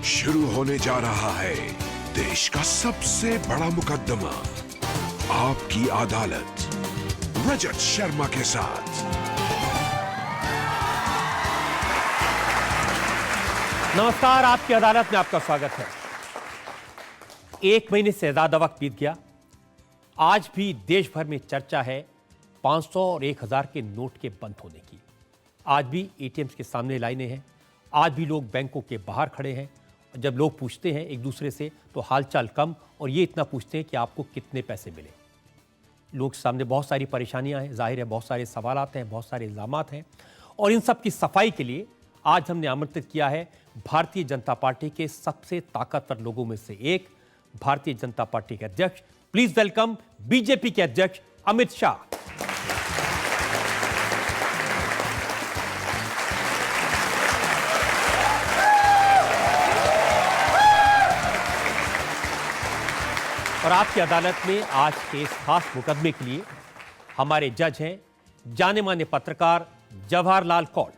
शुरू होने जा रहा है देश का सबसे बड़ा मुकदमा, आपकी अदालत, रजत शर्मा के साथ। नमस्कार, आपकी अदालत में आपका स्वागत है। 1 महीने से ज्यादा वक्त बीत गया। आज भी देश भर में चर्चा है 500 और 1000 के नोट के बंद होने की। आज भी एटीएम्स के सामने लाइनें हैं। आज भी लोग बैंकों के बाहर खड़े हैं। जब लोग पूछते हैं एक दूसरे से तो हालचाल कम, और ये इतना पूछते हैं कि आपको कितने पैसे मिले। लोग सामने बहुत सारी परेशानियां हैं, जाहिर है बहुत सारे सवालात हैं, बहुत सारे इल्जामात हैं, और इन सब की सफाई के लिए आज हमने आमंत्रित किया है भारतीय जनता पार्टी के सबसे ताकतवर लोगों में से एक, भारतीय जनता पार्टी के अध्यक्ष, प्लीज वेलकम बीजेपी के अध्यक्ष अमित शाह। और आपकी अदालत में आज के इस खास मुकदमे के लिए हमारे जज हैं जाने माने पत्रकार जवाहरलाल कौल।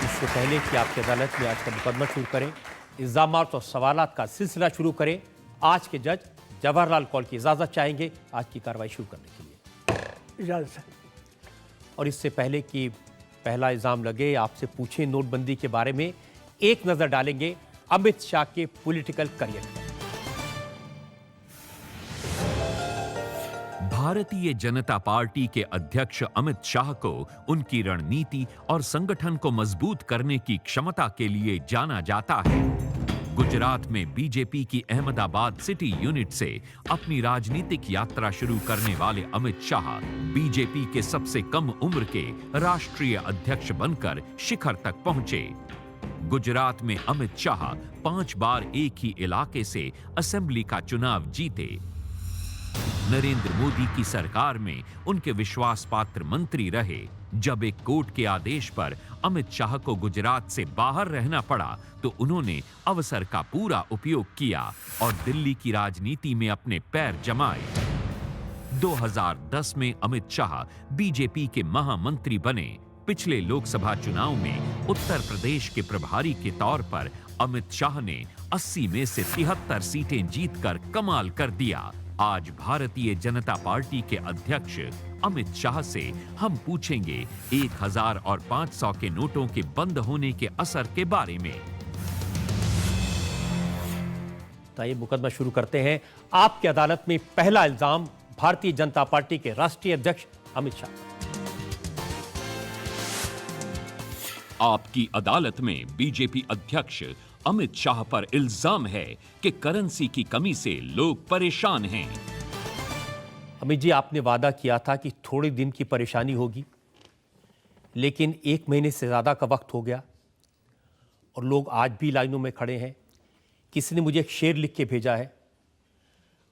इससे पहले कि आपकी अदालत में आज का मुकदमा शुरू करें, इल्जामात और सवालात का सिलसिला शुरू करें, आज के जज जवाहरलाल कौल की इजाजत चाहेंगे आज की कार्रवाई शुरू करने के लिए। इजाजत। और इससे पहले कि पहला इल्जाम लगे, आपसे पूछें नोटबंदी के बारे में, एक नजर डालेंगे अमित शाह के पॉलिटिकल करियर पर। भारतीय जनता पार्टी के अध्यक्ष अमित शाह को उनकी रणनीति और संगठन को मजबूत करने की क्षमता के लिए जाना जाता है। गुजरात में बीजेपी की अहमदाबाद सिटी यूनिट से अपनी राजनीतिक यात्रा शुरू करने वाले अमित शाह बीजेपी के सबसे कम उम्र के राष्ट्रीय अध्यक्ष बनकर शिखर तक पहुंचे। गुजरात में अमित शाह 5 बार एक ही इलाके से असेंबली का चुनाव जीते। नरेंद्र मोदी की सरकार में उनके विश्वास पात्र मंत्री रहे। जब एक कोर्ट के आदेश पर अमित शाह को गुजरात से बाहर रहना पड़ा तो उन्होंने अवसर का पूरा उपयोग किया और दिल्ली की राजनीति में अपने पैर जमाए। 2010 में अमित शाह बीजेपी के महामंत्री बने। पिछले लोकसभा चुनाव में उत्तर प्रदेश के प्रभारी के तौर पर अमित शाह ने 80 में से 73 सीटें जीतकर कमाल कर दिया। आज भारतीय जनता पार्टी के अध्यक्ष अमित शाह से हम पूछेंगे 1000 और 500 के नोटों के बंद होने के असर के बारे में। तो ये मुकदमा शुरू करते हैं। आपकी अदालत में पहला इल्जाम भारतीय जनता पार्टी के राष्ट्रीय अध्यक्ष अमित शाह। आपकी अदालत में बीजेपी अध्यक्ष अमित शाह पर इल्जाम है कि करेंसी की कमी से लोग परेशान हैं। अमित जी, आपने वादा किया था कि थोड़े दिन की परेशानी होगी, लेकिन 1 महीने से ज्यादा का वक्त हो गया और लोग आज भी लाइनों में खड़े हैं। किसी ने मुझे एक शेर लिख के भेजा है,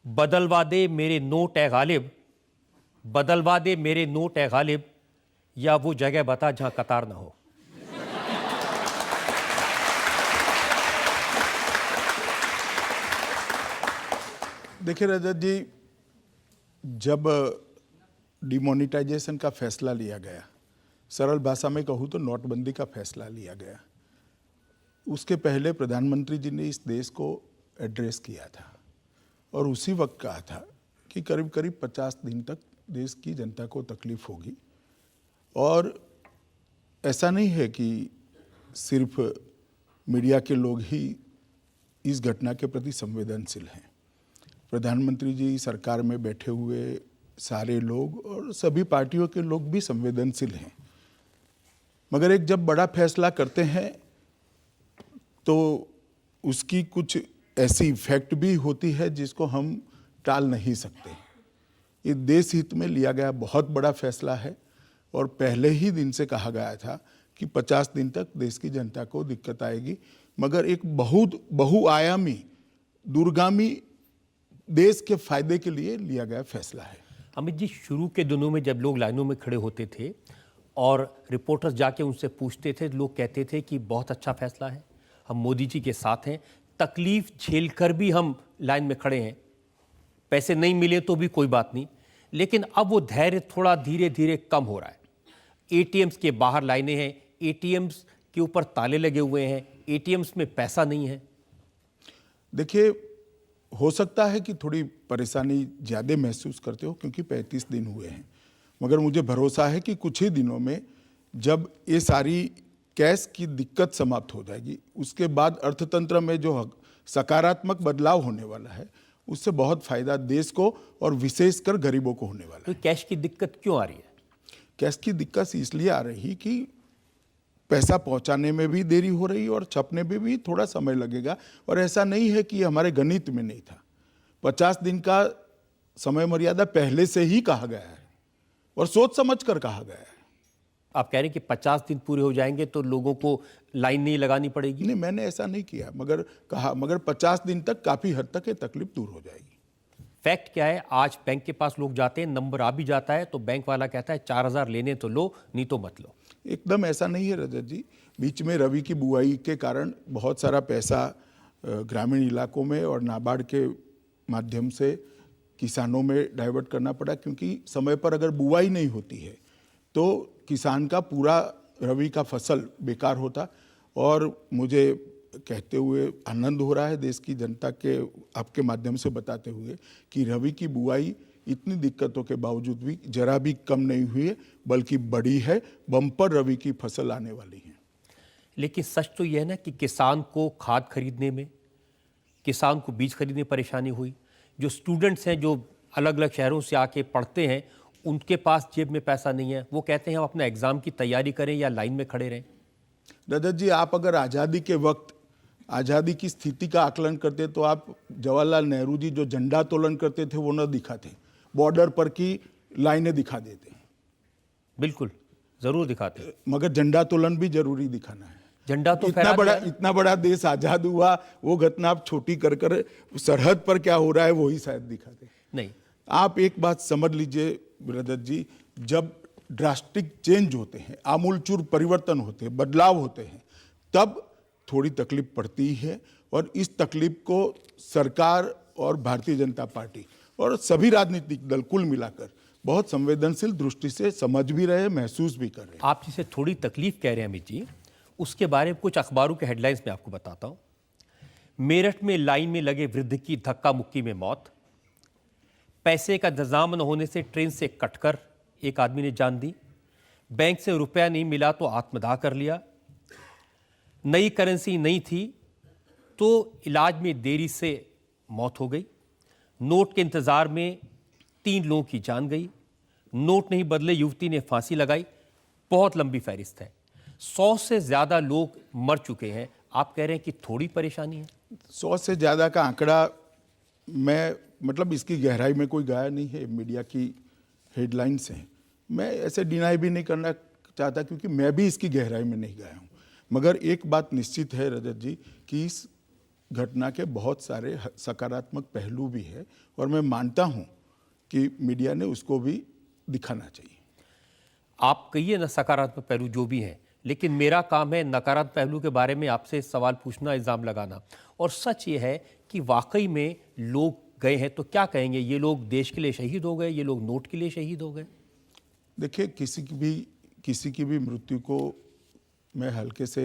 बदलवा दे मेरे नोट ए गालिब, बदलवा दे मेरे नोट ए गालिब, या वो जगह बता जहां कतार ना हो। देखिए रजत जी, जब डिमोनेटाइजेशन का फैसला लिया गया, सरल भाषा में कहूँ तो नोटबंदी का फैसला लिया गया, उसके पहले प्रधानमंत्री जी ने इस देश को एड्रेस किया था और उसी वक्त कहा था कि करीब करीब 50 दिन तक देश की जनता को तकलीफ होगी। और ऐसा नहीं है कि सिर्फ मीडिया के लोग ही इस घटना के प्रति संवेदनशील हैं। प्रधानमंत्री जी, सरकार में बैठे हुए सारे लोग और सभी पार्टियों के लोग भी संवेदनशील हैं, मगर एक जब बड़ा फैसला करते हैं तो उसकी कुछ ऐसी इफेक्ट भी होती है जिसको हम टाल नहीं सकते। ये देश हित में लिया गया बहुत बड़ा फैसला है और पहले ही दिन से कहा गया था कि 50 दिन तक देश की जनता को दिक्कत आएगी, मगर एक बहुत बहुआयामी, दूरगामी देश के फायदे के लिए लिया गया फैसला है। अमित जी, शुरू के दिनों में जब लोग लाइनों में खड़े होते थे और रिपोर्टर्स जाके उनसे पूछते थे, लोग कहते थे कि बहुत अच्छा फैसला है, हम मोदी जी के साथ हैं, तकलीफ झेलकर भी हम लाइन में खड़े हैं, पैसे नहीं मिले तो भी कोई बात नहीं। लेकिन अब वो धैर्य थोड़ा धीरे धीरे कम हो रहा है। एटीएम्स के बाहर लाइनें हैं, एटीएम्स के ऊपर ताले लगे हुए हैं, एटीएम्स में पैसा नहीं है। देखिए, हो सकता है कि थोड़ी परेशानी ज़्यादा महसूस करते हो क्योंकि 35 दिन हुए हैं, मगर मुझे भरोसा है कि कुछ ही दिनों में जब ये सारी कैश की दिक्कत समाप्त हो जाएगी, उसके बाद अर्थतंत्र में जो सकारात्मक बदलाव होने वाला है, उससे बहुत फायदा देश को और विशेषकर गरीबों को होने वाला है। तो कैश की दिक्कत क्यों आ रही है? कैश की दिक्कत इसलिए आ रही कि पैसा पहुंचाने में भी देरी हो रही और छपने में भी थोड़ा समय लगेगा। और ऐसा नहीं है कि हमारे गणित में नहीं था, 50 दिन का समय मर्यादा पहले से ही कहा गया है और सोच समझ कर कहा गया है। आप कह रहे हैं कि 50 दिन पूरे हो जाएंगे तो लोगों को लाइन नहीं लगानी पड़ेगी? नहीं, मैंने ऐसा नहीं किया, मगर 50 दिन तक काफी हद तक ये तकलीफ दूर हो जाएगी। फैक्ट क्या है, आज बैंक के पास लोग जाते हैं, नंबर आ भी जाता है तो बैंक वाला कहता है 4000 लेने तो लो, नहीं तो मत लो। एकदम ऐसा नहीं है रजत जी। बीच में रवि की बुआई के कारण बहुत सारा पैसा ग्रामीण इलाकों में और नाबार्ड के माध्यम से किसानों में डाइवर्ट करना पड़ा, क्योंकि समय पर अगर बुआई नहीं होती है तो किसान का पूरा रवि का फसल बेकार होता। और मुझे कहते हुए आनंद हो रहा है देश की जनता के आपके माध्यम से बताते हुए कि रवि की बुआई इतनी दिक्कतों के बावजूद भी जरा भी कम नहीं हुई है, बल्कि बड़ी है। बम्पर रवि की फसल आने वाली है। लेकिन सच तो यह है ना कि किसान को खाद खरीदने में, किसान को बीज खरीदने में परेशानी हुई। जो स्टूडेंट्स हैं जो अलग अलग शहरों से आके पढ़ते हैं, उनके पास जेब में पैसा नहीं है। वो कहते हैं हम अपना एग्जाम की तैयारी करें या लाइन में खड़े रहें। रजत जी, आप अगर आज़ादी के वक्त आज़ादी की स्थिति का आकलन करते तो आप जवाहरलाल नेहरू जी जो झंडा तोलन करते थे वो न दिखाते, बॉर्डर पर की लाइनें दिखा देते। बिल्कुल जरूर दिखाते, मगर झंडा तोलन भी जरूरी दिखाना है। झंडा तो इतना बड़ा देश आजाद हुआ, वो घटना आप छोटी कर कर सरहद पर क्या हो रहा है वही शायद दिखाते नहीं। आप एक बात समझ लीजिए रजत जी, जब ड्रास्टिक चेंज होते हैं, आमूलचूर परिवर्तन होते हैं, बदलाव होते हैं, तब थोड़ी तकलीफ पड़ती है। और इस तकलीफ को सरकार और भारतीय जनता पार्टी और सभी राजनीतिक दल कुल मिलाकर बहुत संवेदनशील दृष्टि से समझ भी रहे, महसूस भी कर रहे हैं। आप जिसे थोड़ी तकलीफ कह रहे हैं अमित जी, उसके बारे में कुछ अखबारों के हेडलाइंस में आपको बताता हूं। मेरठ में लाइन में लगे वृद्ध की धक्का मुक्की में मौत। पैसे का इंतजाम न होने से ट्रेन से कटकर एक आदमी ने जान दी। बैंक से रुपया नहीं मिला तो आत्मदाह कर लिया। नई करेंसी नहीं थी तो इलाज में देरी से मौत हो गई। नोट के इंतजार में 3 लोगों की जान गई। नोट नहीं बदले युवती ने फांसी लगाई। बहुत लंबी फहरिस्त है, 100 से ज्यादा लोग मर चुके हैं। आप कह रहे हैं कि थोड़ी परेशानी है? 100 से ज्यादा का आंकड़ा मैं इसकी गहराई में कोई गया नहीं है, मीडिया की हेडलाइंस हैं। मैं ऐसे डिनाई भी नहीं करना चाहता क्योंकि मैं भी इसकी गहराई में नहीं गया हूँ। मगर एक बात निश्चित है रजत जी कि इस घटना के बहुत सारे सकारात्मक पहलू भी है और मैं मानता हूँ कि मीडिया ने उसको भी दिखाना चाहिए। आप कहिए ना सकारात्मक पहलू जो भी हैं, लेकिन मेरा काम है नकारात्मक पहलू के बारे में आपसे सवाल पूछना, इल्ज़ाम लगाना। और सच ये है कि वाकई में लोग गए हैं तो क्या कहेंगे, ये लोग देश के लिए शहीद हो गए, ये लोग नोट के लिए शहीद हो गए? देखिए, किसी की भी मृत्यु को मैं हल्के से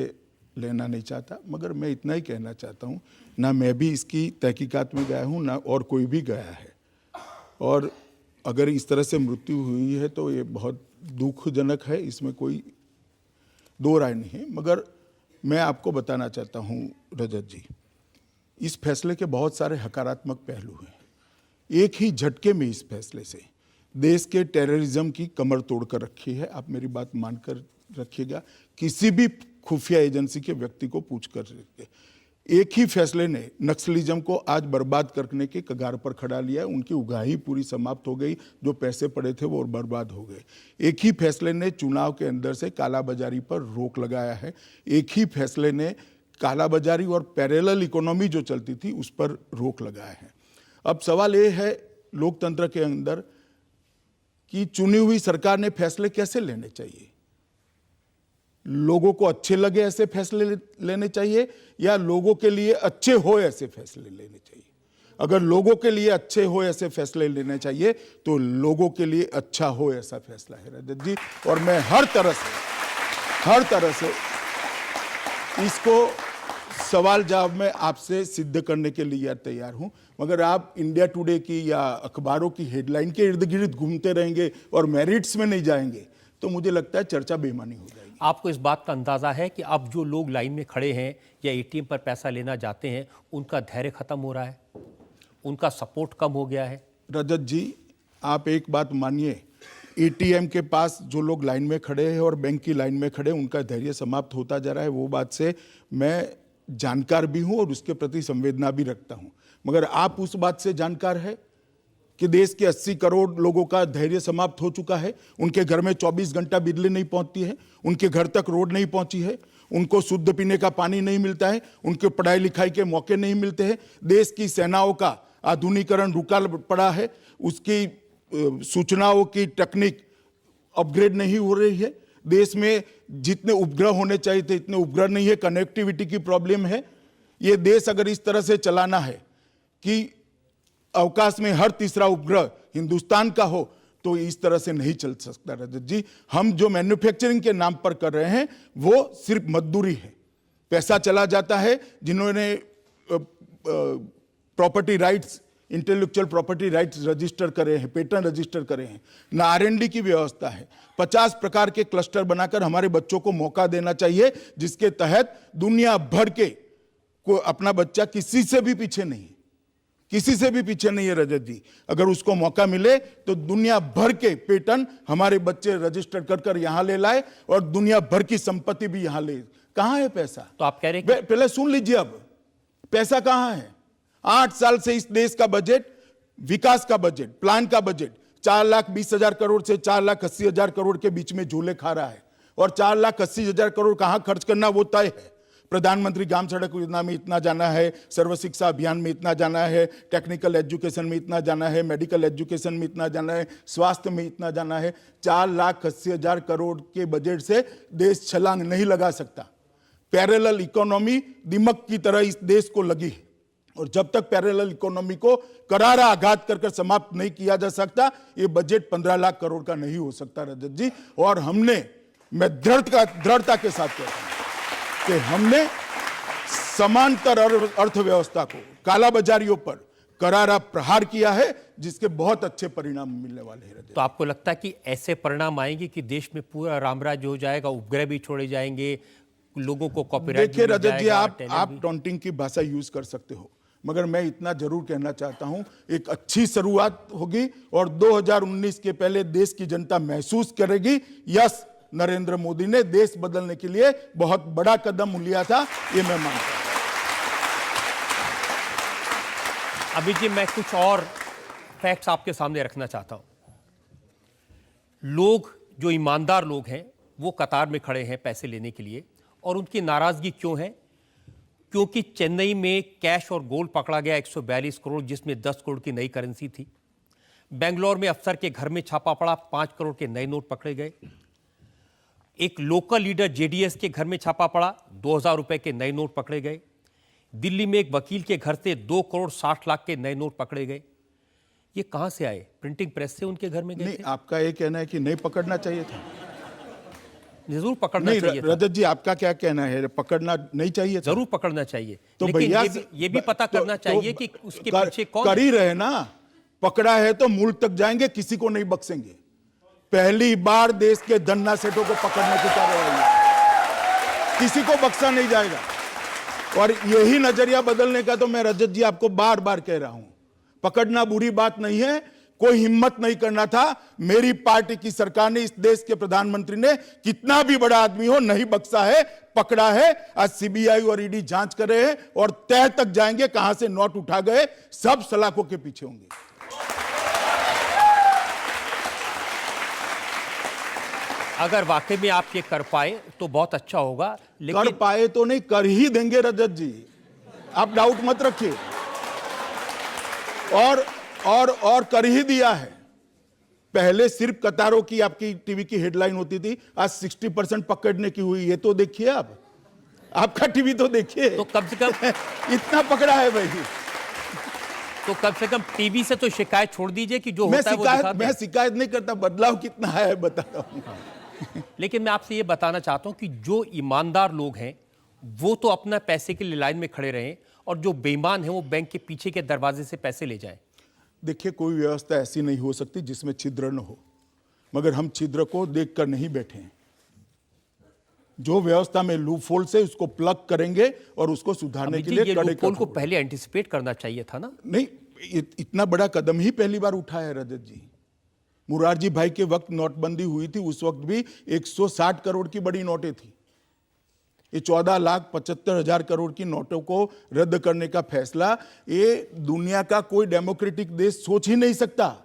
लेना नहीं चाहता, मगर मैं इतना ही कहना चाहता हूँ, ना मैं भी इसकी तहकीकात में गया हूँ ना और कोई भी गया है। और अगर इस तरह से मृत्यु हुई है तो ये बहुत दुखजनक है, इसमें कोई दो राय नहीं है। मगर मैं आपको बताना चाहता हूँ रजत जी, इस फैसले के बहुत सारे हकारात्मक पहलू हैं। एक ही झटके में इस फैसले से देश के टेररिज्म की कमर तोड़कर रखी है। आप मेरी बात मानकर रखिएगा, किसी भी खुफिया एजेंसी के व्यक्ति को पूछ कर रखिए। एक ही फैसले ने नक्सलिज्म को आज बर्बाद करने के कगार पर खड़ा लिया है। उनकी उगाही पूरी समाप्त हो गई, जो पैसे पड़े थे वो बर्बाद हो गए। एक ही फैसले ने चुनाव के अंदर से कालाबाजारी पर रोक लगाया है। एक ही फैसले ने कालाबाजारी और पैरेलल इकोनॉमी जो चलती थी उस पर रोक लगाया है। अब सवाल ये है लोकतंत्र के अंदर कि चुनी हुई सरकार ने फैसले कैसे लेने चाहिए। लोगों को अच्छे लगे ऐसे फैसले लेने चाहिए या लोगों के लिए अच्छे हो ऐसे फैसले लेने चाहिए। अगर लोगों के लिए अच्छे हो ऐसे फैसले लेने चाहिए तो लोगों के लिए अच्छा हो ऐसा फैसला है रजत जी। और मैं हर तरह से इसको सवाल जवाब में आपसे सिद्ध करने के लिए तैयार हूं। मगर आप इंडिया टुडे की या अखबारों की हेडलाइन के इर्द गिर्द घूमते रहेंगे और मेरिट्स में नहीं जाएंगे तो मुझे लगता है चर्चा बेईमानी हो जाएगी। आपको इस बात का अंदाजा है कि अब जो लोग लाइन में खड़े हैं या एटीएम पर पैसा लेना जाते हैं उनका धैर्य खत्म हो रहा है, उनका सपोर्ट कम हो गया है? रजत जी, आप एक बात मानिए, एटीएम के पास जो लोग लाइन में खड़े हैं और बैंक की लाइन में खड़े हैं उनका धैर्य समाप्त होता जा रहा है, वो बात से मैं जानकार भी हूं और उसके प्रति संवेदना भी रखता हूं। मगर आप उस बात से जानकार है कि देश के 80 करोड़ लोगों का धैर्य समाप्त हो चुका है। उनके घर में 24 घंटा बिजली नहीं पहुंचती है, उनके घर तक रोड नहीं पहुंची है, उनको शुद्ध पीने का पानी नहीं मिलता है, उनके पढ़ाई लिखाई के मौके नहीं मिलते हैं। देश की सेनाओं का आधुनिकीकरण रुका पड़ा है, उसकी सूचनाओं की टेक्निक अपग्रेड नहीं हो रही है। देश में जितने उपग्रह होने चाहिए थे इतने उपग्रह नहीं है, कनेक्टिविटी की प्रॉब्लम है। ये देश अगर इस तरह से चलाना है कि अवकाश में हर तीसरा उपग्रह हिंदुस्तान का हो तो इस तरह से नहीं चल सकता रजत जी। हम जो मैन्युफैक्चरिंग के नाम पर कर रहे हैं वो सिर्फ मजदूरी है। पैसा चला जाता है, जिन्होंने property rights, intellectual property rights register करे हैं, पेटेंट रजिस्टर करे हैं, ना आर&डी की व्यवस्था है। 50 प्रकार के क्लस्टर बनाकर हमारे बच्चों को मौका देना चाहिए, जिसके तहत दुनिया भर के को अपना बच्चा किसी से भी पीछे नहीं, किसी से भी पीछे नहीं है रजत जी। अगर उसको मौका मिले तो दुनिया भर के पेटेंट हमारे बच्चे रजिस्टर कर कर यहां ले लाए और दुनिया भर की संपत्ति भी यहां ले। कहां है पैसा? तो आप कह रहे हैं पहले सुन लीजिए, अब पैसा कहां है? 8 साल से इस देश का बजट, विकास का बजट, प्लान का बजट 4,20,000 करोड़ से 4,80,000 करोड़ के बीच में झूले खा रहा है। और 4,80,000 करोड़ कहां खर्च करना वो तय है। प्रधानमंत्री ग्राम सड़क योजना में इतना जाना है, सर्व शिक्षा अभियान में इतना जाना है, टेक्निकल एजुकेशन में इतना जाना है, मेडिकल एजुकेशन में इतना जाना है, स्वास्थ्य में इतना जाना है। 4,80,000 करोड़ के बजट से देश छलांग नहीं लगा सकता। पैरेलल इकोनॉमी दिमक की तरह इस देश को लगी है और जब तक पैरेलल इकोनॉमी को करारा आघात कर समाप्त नहीं किया जा सकता ये बजट 15 लाख करोड़ का नहीं हो सकता रजत जी। और मैं दृढ़ता के साथ कहता हूं कि हमने समांतर अर्थव्यवस्था को, काला बाजारियों पर करारा प्रहार किया है, जिसके बहुत अच्छे परिणाम मिलने वाले हैं। तो आपको लगता है कि ऐसे परिणाम आएंगे कि देश में पूरा रामराज्य हो जाएगा, उपग्रह भी छोड़े जाएंगे, लोगों को कॉपीराइट? देखिए रजत जी, आप टॉन्टिंग की भाषा यूज कर सकते हो, मगर मैं इतना जरूर कहना चाहता हूं, एक अच्छी शुरुआत होगी और 2019 के पहले देश की जनता महसूस करेगी यस, नरेंद्र मोदी ने देश बदलने के लिए बहुत बड़ा कदम लिया था, ये मैं मानता हूं। अभी जी मैं कुछ और फैक्ट्स आपके सामने रखना चाहता हूं। लोग, जो ईमानदार लोग हैं, वो कतार में खड़े हैं पैसे लेने के लिए। और उनकी नाराजगी क्यों है? क्योंकि चेन्नई में कैश और गोल्ड पकड़ा गया 142 करोड़, जिसमें 10 करोड़ की नई करेंसी थी। बेंगलोर में अफसर के घर में छापा पड़ा, 5 करोड़ के नए नोट पकड़े गए। एक लोकल लीडर जेडीएस के घर में छापा पड़ा, 2,000 रुपए के नए नोट पकड़े गए। दिल्ली में एक वकील के घर से 2 करोड़ 60 लाख के नए नोट पकड़े गए। ये कहां से आए? प्रिंटिंग प्रेस से उनके घर में गए थे? आपका ये कहना है कि नहीं पकड़ना चाहिए था? जरूर पकड़ना चाहिए था। रजत जी, आपका क्या कहना है? पकड़ना नहीं चाहिए था? जरूर पकड़ना चाहिए, तो लेकिन भैया ये भी पता करना चाहिए कि उसके पीछे कौन कर ही रहे ना। पकड़ा है तो मूल तक जाएंगे, किसी को नहीं बख्शेंगे। पहली बार देश के धन्ना सेठों को पकड़ने की कार्रवाई है, किसी को बख्शा नहीं जाएगा। और यही नजरिया बदलने का तो मैं रजत जी आपको बार बार कह रहा हूं। पकड़ना बुरी बात नहीं है, कोई हिम्मत नहीं करना था। मेरी पार्टी की सरकार ने, इस देश के प्रधानमंत्री ने, कितना भी बड़ा आदमी हो, नहीं बख्शा है, पकड़ा है। आज सीबीआई और ईडी जांच कर रहे हैं और तह तक जाएंगे कहां से नोट उठा गए, सब सलाखों के पीछे होंगे। अगर वाकई में आप ये कर पाए तो बहुत अच्छा होगा, लेकिन कर पाए तो नहीं, कर ही देंगे रजत जी, आप डाउट मत रखिए। और कर ही दिया है। पहले सिर्फ कतारों की आपकी टीवी की हेडलाइन होती थी, आज 60% पकड़ने की हुई। ये तो देखिए, आप आपका टीवी तो देखिए, तो कम से कम इतना पकड़ा है भाई। तो कम से कम टीवी से तो शिकायत छोड़ दीजिए कि जो होता है वो दिखाते मैं हैं। शिकायत नहीं करता, बदलाव कितना है बताता हूँ। लेकिन मैं आपसे ये बताना चाहता हूं कि जो ईमानदार लोग हैं वो तो अपना पैसे के लिए लाइन में खड़े रहें, और जो बेईमान है वो बैंक के पीछे के दरवाजे से पैसे ले जाएं। देखिए, कोई व्यवस्था ऐसी नहीं हो सकती जिसमें छिद्र न हो, मगर हम छिद्र को देखकर नहीं बैठे हैं। जो व्यवस्था में लूप होल से उसको प्लग करेंगे और उसको सुधारने के लिए ये कड़े लूपहोल को कदम। पहले एंटिसिपेट करना चाहिए था ना। नहीं, इतना बड़ा कदम ही पहली बार उठाया है रजत जी। मुरारजी भाई के वक्त नोटबंदी हुई थी, उस वक्त भी 160 करोड़ की बड़ी नोटें थी। ये 14,75,000 करोड़ की नोटों को रद्द करने का फैसला ये दुनिया का कोई डेमोक्रेटिक देश सोच ही नहीं सकता।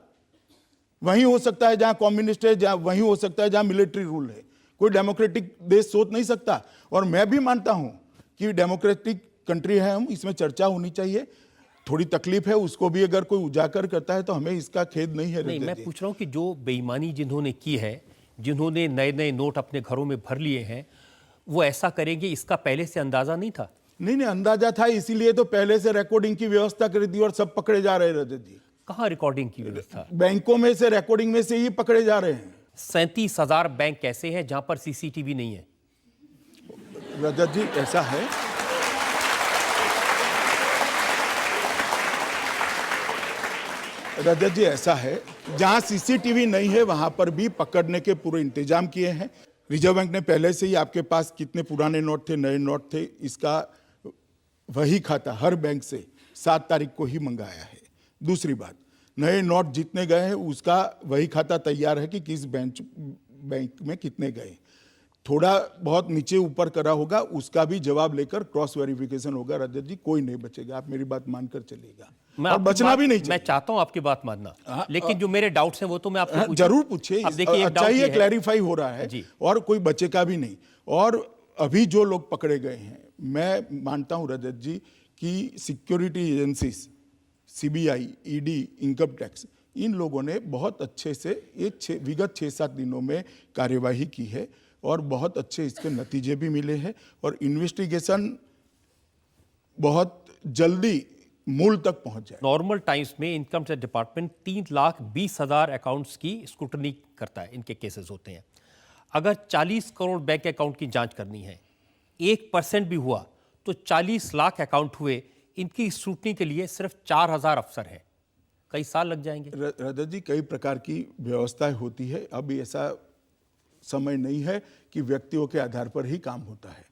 वहीं हो सकता है जहां कम्युनिस्ट है, जहां वहीं हो सकता है जहां मिलिट्री रूल है। कोई डेमोक्रेटिक देश सोच नहीं सकता। और मैं भी मानता हूं कि डेमोक्रेटिक कंट्री है हम, इसमें चर्चा होनी चाहिए। थोड़ी तकलीफ है, उसको भी अगर कोई उजागर करता है तो हमें इसका खेद नहीं है। नहीं, मैं पूछ रहा हूं कि जो बेईमानी जिन्होंने की है, जिन्होंने नए नए नोट अपने घरों में भर लिए हैं, वो ऐसा करेंगे इसका पहले से अंदाजा नहीं था? नहीं, अंदाजा था, इसीलिए तो पहले से रिकॉर्डिंग की व्यवस्था कर दी और सब पकड़े जा रहे हैं रजत जी। कहाँ रिकॉर्डिंग की व्यवस्था? बैंकों में से, रिकॉर्डिंग में से ही पकड़े जा रहे हैं। 37,000 बैंक ऐसे हैं जहां पर सीसीटीवी नहीं है। रजत जी ऐसा है, रजत जी ऐसा है, जहां सीसीटीवी नहीं है वहां पर भी पकड़ने के पूरे इंतजाम किए हैं। रिजर्व बैंक ने पहले से ही आपके पास कितने पुराने नोट थे, नए नोट थे, इसका वही खाता हर बैंक से 7 तारीख को ही मंगाया है। दूसरी बात, नए नोट जितने गए हैं उसका वही खाता तैयार है कि किस बैंक में कितने गए। थोड़ा बहुत नीचे ऊपर करा होगा, उसका भी जवाब लेकर क्रॉस वेरिफिकेशन होगा। रजत जी, कोई नहीं बचेगा, आप मेरी बात मानकर चलिएगा। और बचना भी नहीं चाहिए। मैं चाहता हूं आपकी बात मानना, लेकिन जो मेरे डाउट्स हैं वो तो मैं आपसे पूछूं। जरूर पूछिए। अब देखिए, अच्छा ही क्लैरिफाई हो रहा है जी। और कोई बचेगा भी नहीं। और अभी जो लोग पकड़े गए हैं, मैं मानता हूं रजत जी कि security agencies, CBI, ED, income tax, इन लोगों ने बहुत अच्छे से विगत 6-7 दिनों में कार्यवाही की है और बहुत अच्छे इसके नतीजे भी मिले हैं और इन्वेस्टिगेशन बहुत जल्दी मूल तक पहुंच जाए। नॉर्मल टाइम्स में इनकम टैक्स डिपार्टमेंट 3,20,000 अकाउंट्स की स्क्रूटनी करता है, इनके केसेस होते हैं। अगर 40 करोड़ बैंक अकाउंट की जांच करनी है, 1% भी हुआ तो 40 लाख अकाउंट हुए। इनकी स्क्रूटनी के लिए सिर्फ 4,000 अफसर हैं, कई साल लग जाएंगे। रजत जी, कई प्रकार की व्यवस्थाएं होती है। अब ऐसा समय नहीं है कि व्यक्तियों के आधार पर ही काम होता है।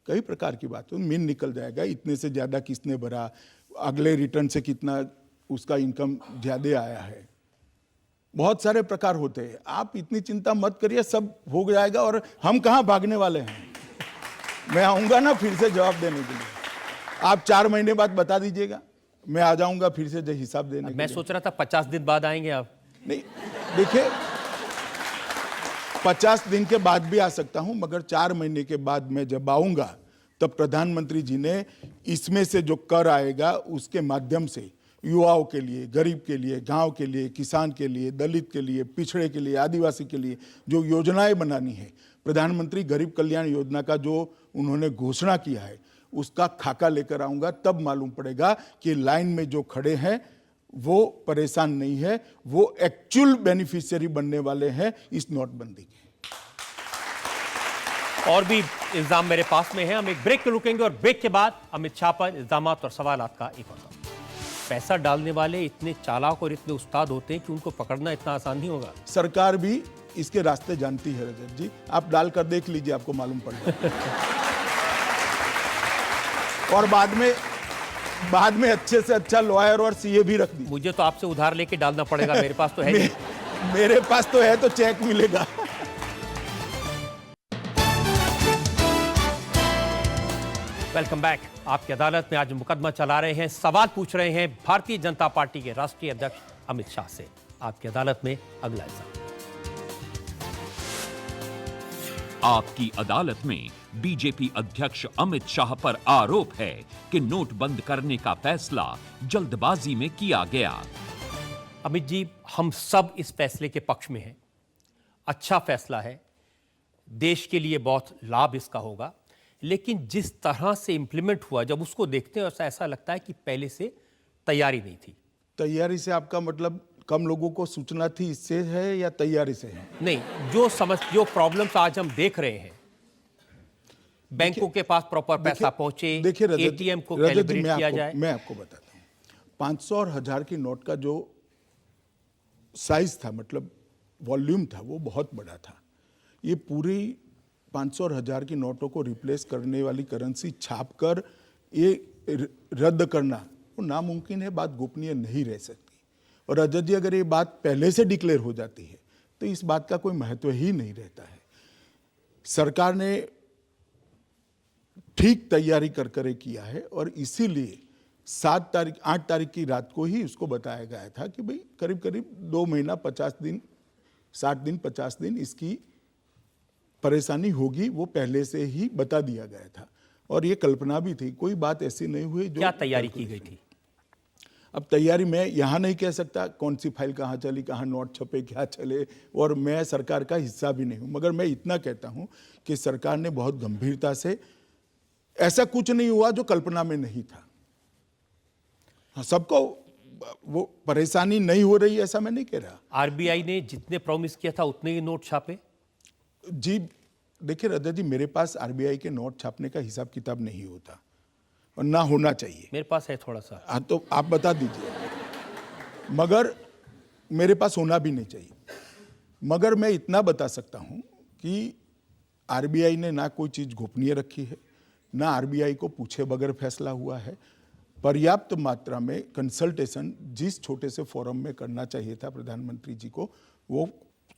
कई प्रकार की बात, मीन निकल जाएगा, इतने से ज्यादा किसने भरा, अगले रिटर्न से कितना उसका इनकम ज्यादा आया है। बहुत सारे प्रकार होते हैं। आप इतनी चिंता मत करिए, सब हो जाएगा। और हम कहाँ भागने वाले हैं। मैं आऊंगा ना फिर से जवाब देने के लिए। आप 4 महीने बाद बता दीजिएगा, मैं आ जाऊंगा फिर से जो हिसाब देने के लिए। मैं सोच रहा था 50 दिन बाद आएंगे आप। नहीं, देखिए 50 दिन के बाद भी आ सकता हूं, मगर 4 महीने के बाद मैं जब आऊंगा तब प्रधानमंत्री जी ने इसमें से जो कर आएगा उसके माध्यम से युवाओं के लिए, गरीब के लिए, गांव के लिए, किसान के लिए, दलित के लिए, पिछड़े के लिए, आदिवासी के लिए जो योजनाएं बनानी है, प्रधानमंत्री गरीब कल्याण योजना का जो उन्होंने घोषणा किया है उसका खाका लेकर आऊंगा। तब मालूम पड़ेगा कि लाइन में जो खड़े हैं वो परेशान नहीं है, वो एक्चुअल बेनिफिशियरी बनने वाले हैं इस नोटबंदी के। और भी इल्जाम मेरे पास में है। हम एक ब्रेक पे रुकेंगे और ब्रेक के बाद अमित शाह पर इल्जामात और सवालात का एक और दौर। पैसा डालने वाले इतने चालाक और इतने उस्ताद होते हैं कि उनको पकड़ना इतना आसान नहीं होगा। सरकार भी इसके रास्ते जानती है रजत जी, आप डालकर देख लीजिए, आपको मालूम पड़ जाएगा। और बाद में अच्छे से अच्छा लॉयर और सीए भी रख दी। मुझे तो आपसे उधार लेके डालना पड़ेगा, मेरे पास तो है नहीं। मेरे पास तो है, तो चेक मिलेगा। Welcome back. आपकी अदालत में आज मुकदमा चला रहे हैं, सवाल पूछ रहे हैं भारतीय जनता पार्टी के राष्ट्रीय अध्यक्ष अमित शाह से। आपकी अदालत में अगला हिस्सा। आपकी अदालत में बीजेपी अध्यक्ष अमित शाह पर आरोप है कि नोट बंद करने का फैसला जल्दबाजी में किया गया। अमित जी, हम सब इस फैसले के पक्ष में हैं। अच्छा फैसला है, देश के लिए बहुत लाभ इसका होगा, लेकिन जिस तरह से इंप्लीमेंट हुआ, जब उसको देखते हैं ऐसा लगता है कि पहले से तैयारी नहीं थी। तैयारी से आपका मतलब कम लोगों को सूचना थी इससे है या तैयारी से है? नहीं, जो प्रॉब्लम्स आज हम देख रहे हैं, बैंकों के पास प्रॉपर पैसा पहुंचे, देखिए एटीएम को कैलिब्रेट किया जाए। मैं आपको बताता हूँ, 500 और 1000 की नोट का जो साइज था, मतलब वॉल्यूम था, वो बहुत बड़ा था। ये पूरी 500 और 1000 की नोटों को रिप्लेस करने वाली करेंसी छापकर ये रद्द करना वो नामुमकिन है, बात गोपनीय नहीं रह सकती। और रजत जी, अगर ये बात पहले से डिक्लेयर हो जाती है तो इस बात का कोई महत्व ही नहीं रहता है। सरकार ने ठीक तैयारी कर किया है और इसीलिए 8 तारीख की रात को ही उसको बताया गया था कि भाई करीब करीब 2 महीना 50 दिन 60 दिन 50 दिन इसकी परेशानी होगी, वो पहले से ही बता दिया गया था और ये कल्पना भी थी, कोई बात ऐसी नहीं हुई जो क्या तैयारी की गई थी? अब तैयारी मैं यहाँ नहीं कह सकता कौन सी फाइल कहाँ चली, कहाँ नोट छपे, क्या चले, और मैं सरकार का हिस्सा भी नहीं हूँ, मगर मैं इतना कहता हूँ कि सरकार ने बहुत गंभीरता से, ऐसा कुछ नहीं हुआ जो कल्पना में नहीं था। हाँ, सबको वो परेशानी नहीं हो रही ऐसा मैं नहीं कह रहा। आरबीआई ने जितने प्रॉमिस किया था उतने ही नोट छापे? जी देखिए रजत जी, मेरे पास आरबीआई के नोट छापने का हिसाब किताब नहीं होता और ना होना चाहिए। मेरे पास है थोड़ा सा। हाँ, तो आप बता दीजिए, मगर मेरे पास होना भी नहीं चाहिए। मगर मैं इतना बता सकता हूँ कि आरबीआई ने ना कोई चीज़ गोपनीय रखी है, ना आरबीआई को पूछे बगैर फैसला हुआ है। पर्याप्त मात्रा में कंसल्टेशन जिस छोटे से फोरम में करना चाहिए था प्रधानमंत्री जी को, वो